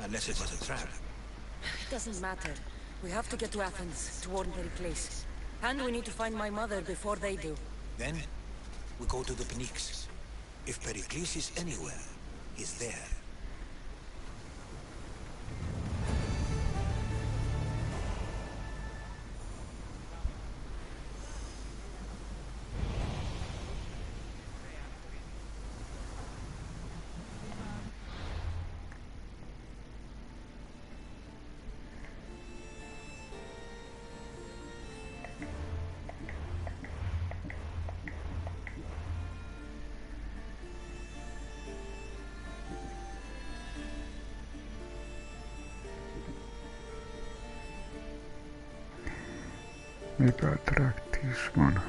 Unless it was a trap. It doesn't matter. We have to get to Athens to warn Perikles. And we need to find my mother before they do. Then, we go to the Pnyx. If Perikles is anywhere, he's there. Maybe I'll track this one.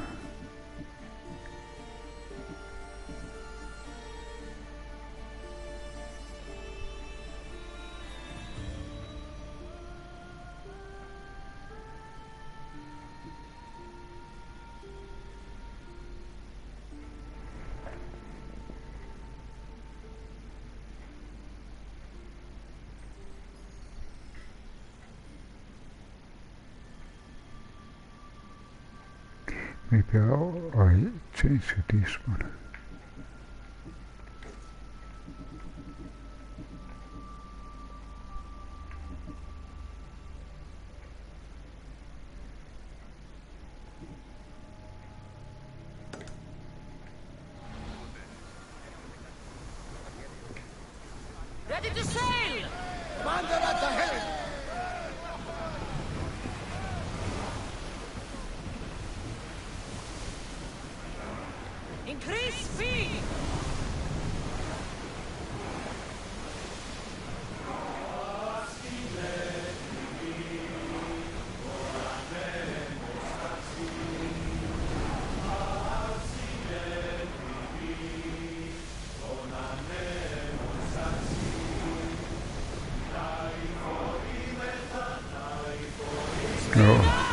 Maybe I change to this one. Ready to sail! Commander at the helm! Increase speed! No.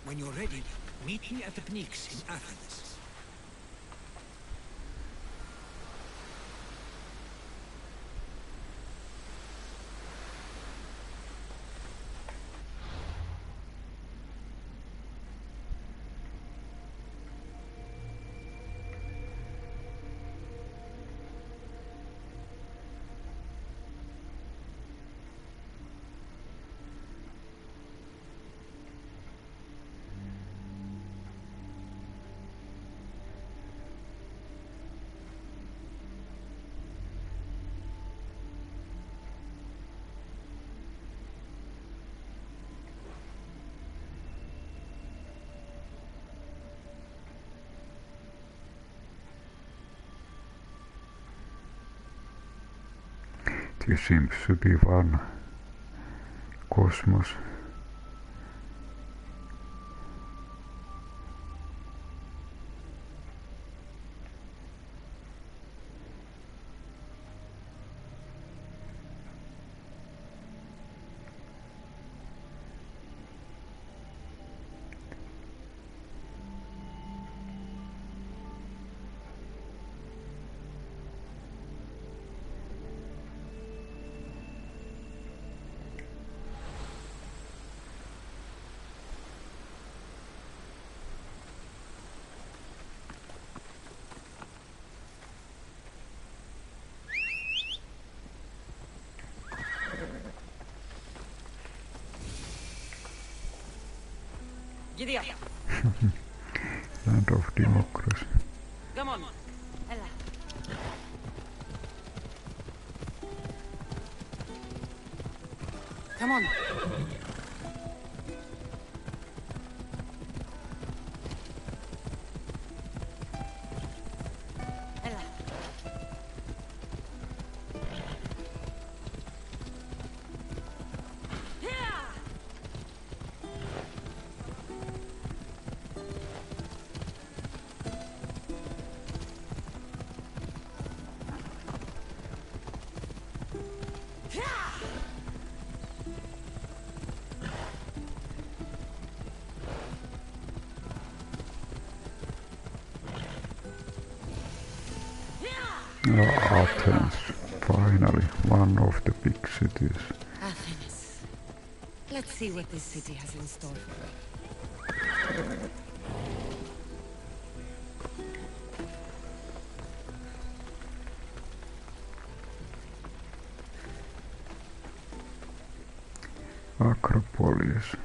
When you're ready, meet me at the Pnyx in Athens. This seems to be one cosmos. Giddy up. Land of democracy. Come on. Ella. Come on. Ella. Athens, finally, one of the big cities. Athens. Let's see what this city has in store for me. Akropolis.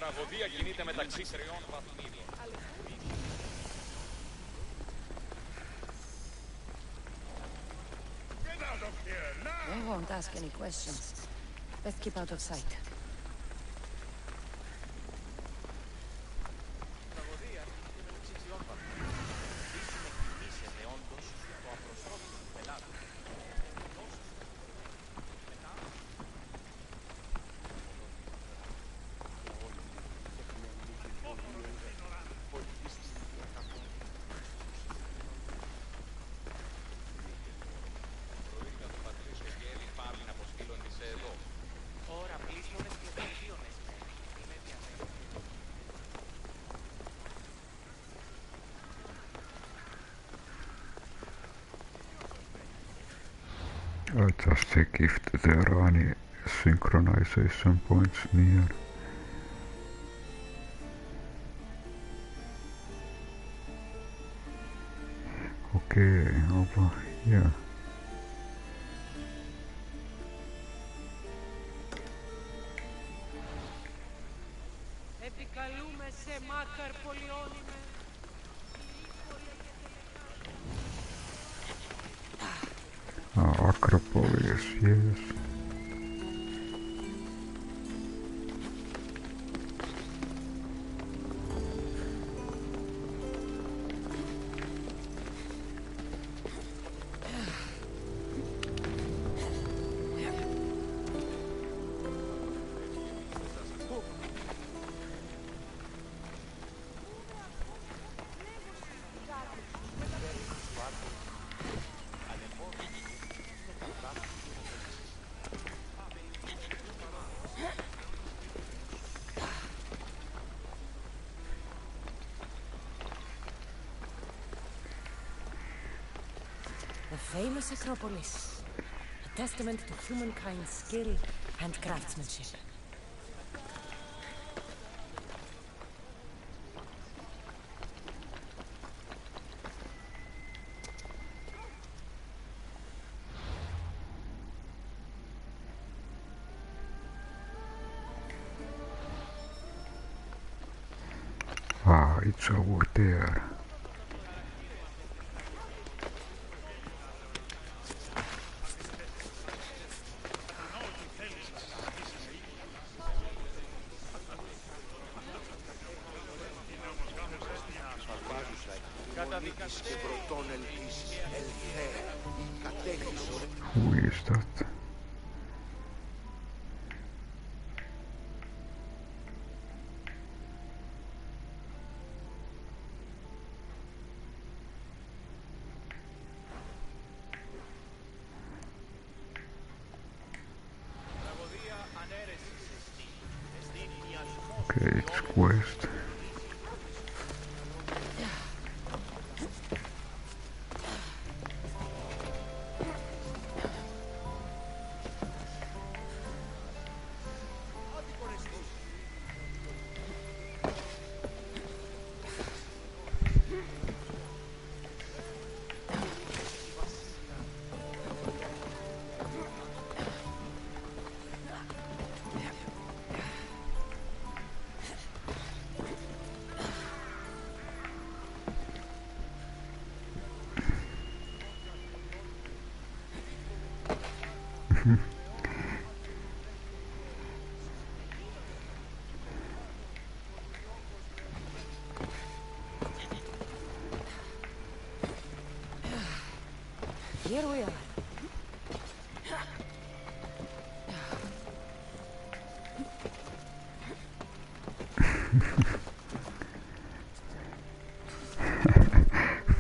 τραγωδία κινείται μεταξύ τριών βαθμίδων. I won't ask any questions. Let's keep out of sight. I'll just check if there are any synchronization points near. Okay, over here. Akropolis, yes. The famous Akropolis, a testament to humankind's skill and craftsmanship. Ah, it's over there. Who is that? Okay, it's quest. Here we are.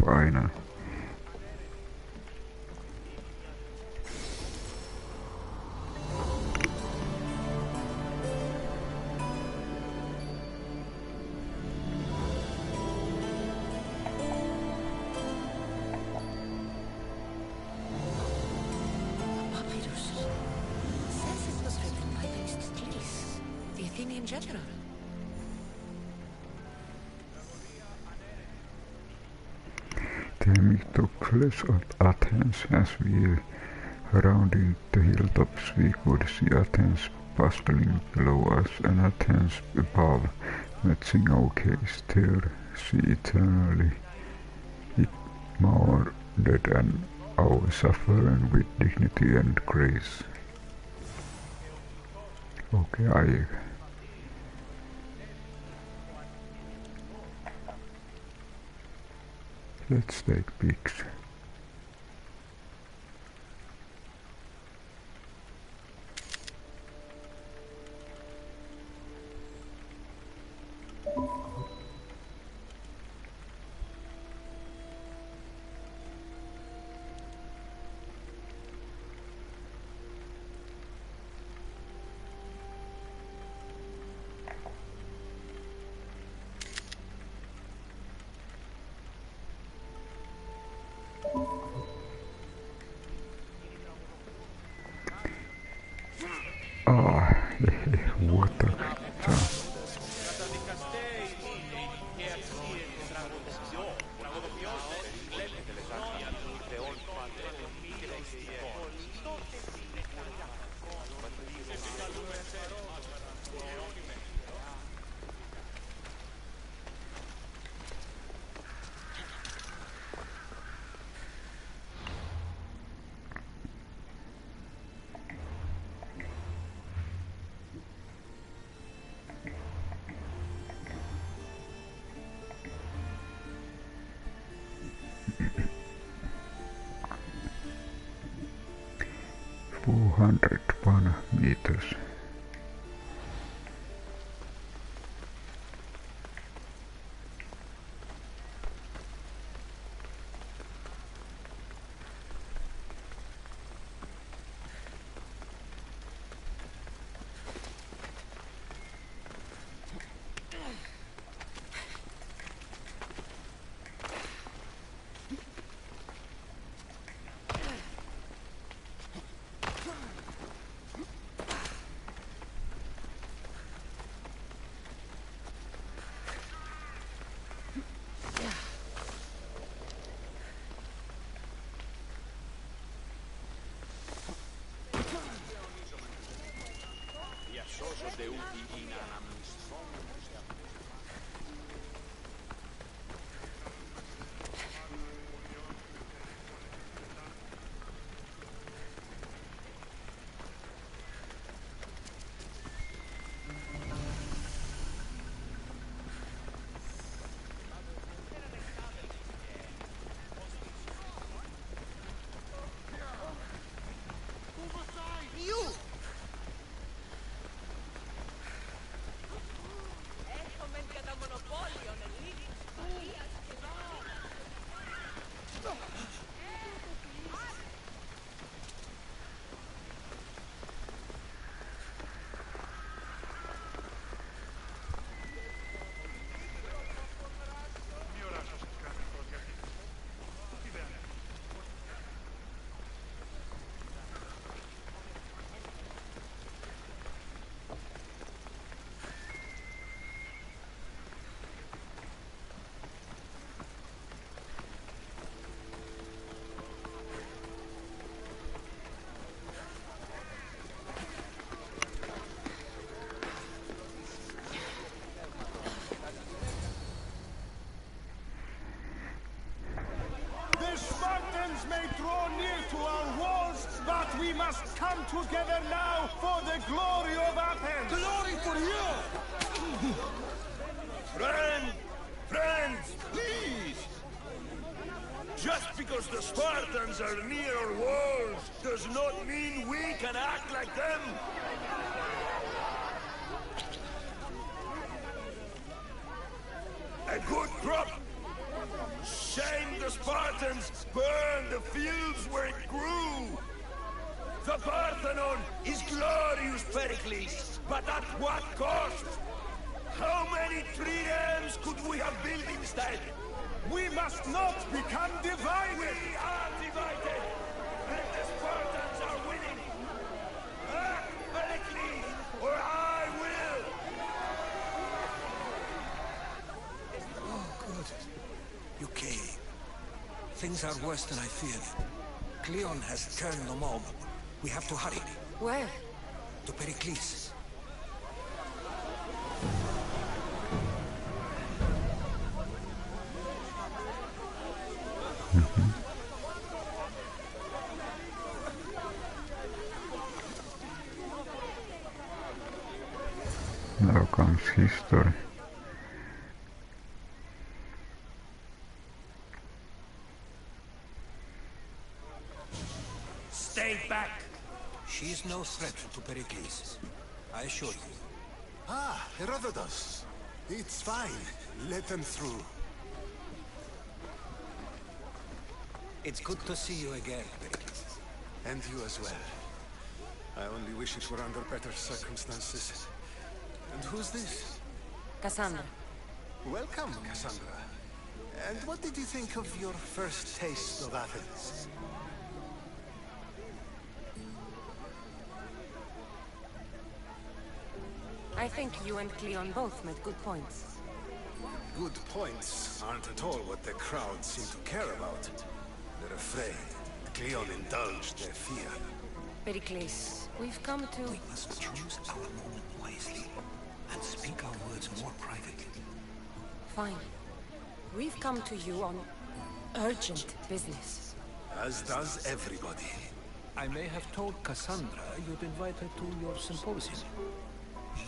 Final. General. The meet took place at Athens. As we rounded the hilltops, we could see Athens bustling below us and Athens above, matching our gaze there. She eternally it mourned and our suffering with dignity and grace. Okay, let's take pics. What the meters. May draw near to our walls, but we must come together now for the glory of Athens! Glory for you! Friends, please! Just because the Spartans are near our walls does not mean we can act like them! A good crop! Shame the Spartans burned the fields where it grew! The Parthenon is glorious, Perikles, but at what cost? How many triremes could we have built instead? We must not become divided! We are divided! And the Spartans are winning! Act, Perikles, or I will! Oh, good. You came. Things are worse than I feared. Kleon has turned the mob. We have to hurry. Where? To Perikles. Now comes history. Stay back! She is no threat to Perikles, I assure you. Ah, Herodotos. It's fine. Let them through. It's good to see you again, Perikles. And you as well. I only wish it were under better circumstances. And who's this? Cassandra. Welcome, Cassandra. And what did you think of your first taste of Athens? I think you and Kleon both made good points. Good points aren't at all what the crowd seem to care about. They're afraid. Kleon indulged their fear. Perikles, we've come to... We must choose our moment wisely and speak our words more privately. Fine. We've come to you on urgent business. As does everybody. I may have told Cassandra you'd invite her to your symposium.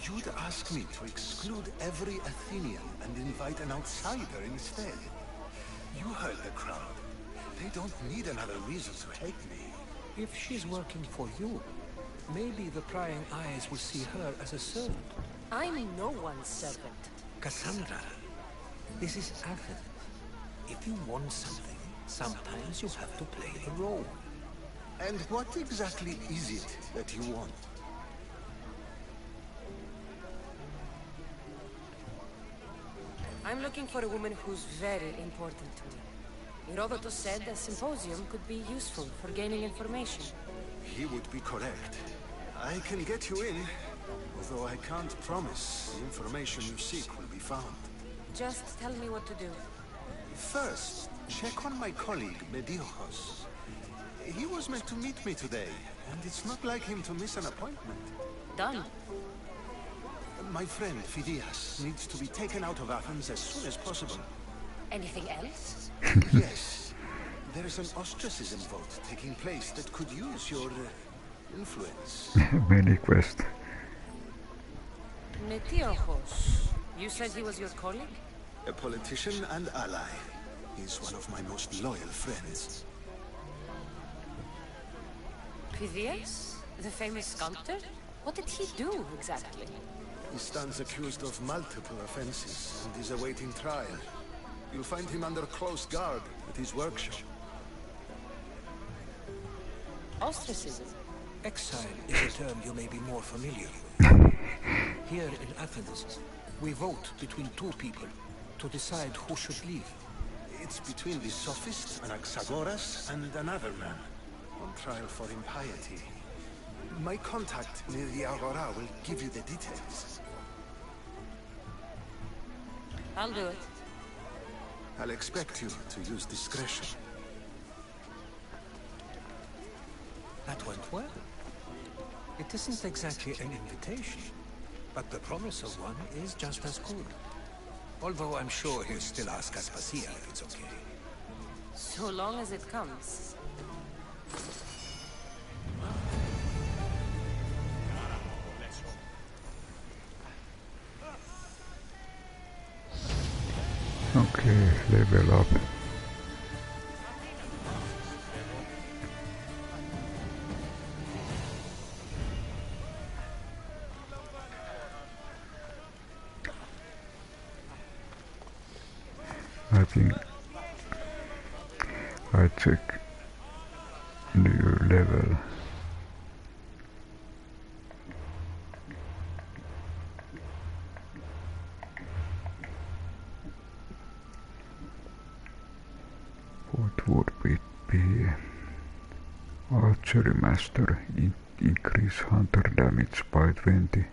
You'd ask me to exclude every Athenian and invite an outsider instead. You heard the crowd. They don't need another reason to hate me. If she's working for you, maybe the prying eyes will see her as a servant. I'm no one's servant. Cassandra, this is Athens. If you want something, sometimes you have to play a role. And what exactly is it that you want? I'm looking for a woman who's very important to me. Herodotos said a symposium could be useful for gaining information. He would be correct. I can get you in, although I can't promise the information you seek will be found. Just tell me what to do. First, check on my colleague, Mediocos. He was meant to meet me today, and it's not like him to miss an appointment. Done. My friend, Phidias, needs to be taken out of Athens as soon as possible. Anything else? Yes. There is an ostracism vote taking place that could use your influence. Many quest. Metiochos. You said he was your colleague? A politician and ally. He's one of my most loyal friends. Phidias? The famous sculptor? What did he do, exactly? He stands accused of multiple offenses and is awaiting trial. You'll find him under close guard at his workshop. Ostracism? Exile is a term you may be more familiar with. Here in Athens, we vote between two people to decide who should leave. It's between the sophist, Anaxagoras, and another man, on trial for impiety. My contact near the Agora will give you the details. I'll do it. I'll expect you to use discretion. That went well. It isn't exactly an invitation, but the promise of one is just as good. Although I'm sure he'll still ask Aspasia if it's okay. So long as it comes. Okay, level up. I think I check new level. What would it be? Archery Master, increase hunter damage by 20.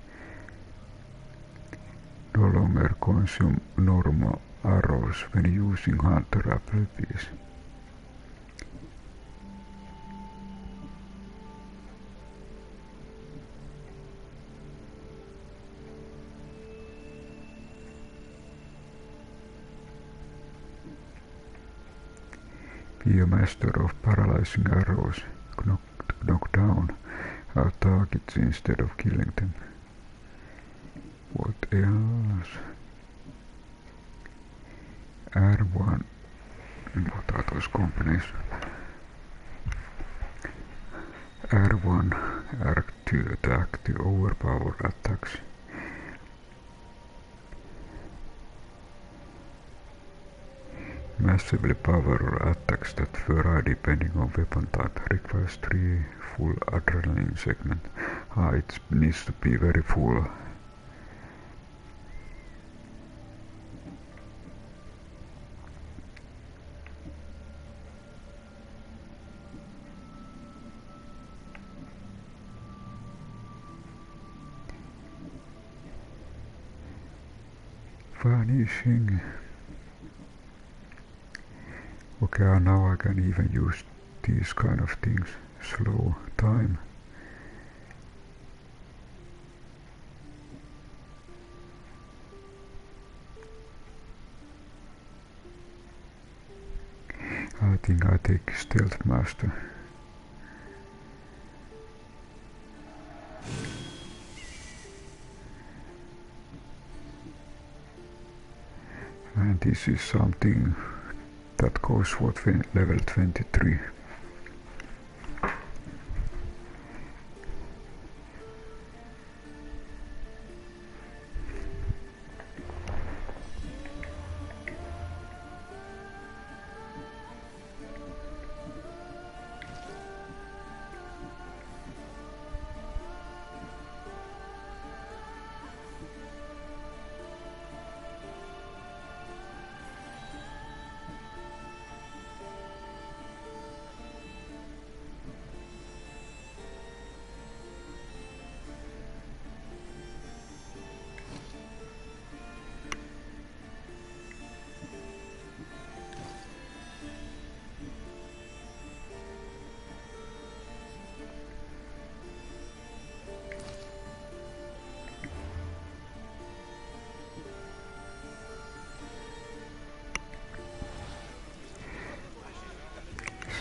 No longer consume normal arrows when using hunter abilities. Be a master of paralyzing arrows. Knock down our targets instead of killing them. What else? R1. What are those companies? R1, R2 attack to overpower attacks. Massively powerful attacks that vary depending on weapon type. Requires 3 full adrenaline segments. It needs to be very full. Vanishing. Okay, now I can even use these kind of things. Slow time. I think I take Stealth Master. And this is something that goes for level 23.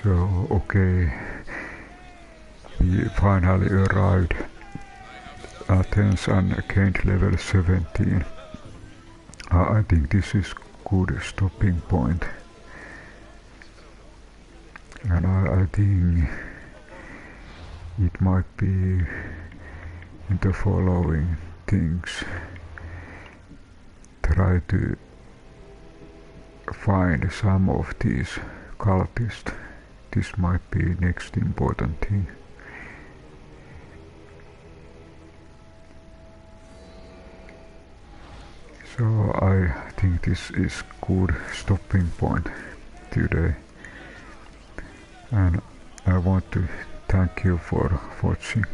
So, okay, we finally arrived at Athens and gained level 17. I think this is good stopping point. And I think it might be in the following things. Try to find some of these cultists. This might be next important thing. So I think this is good stopping point today. And I want to thank you for watching.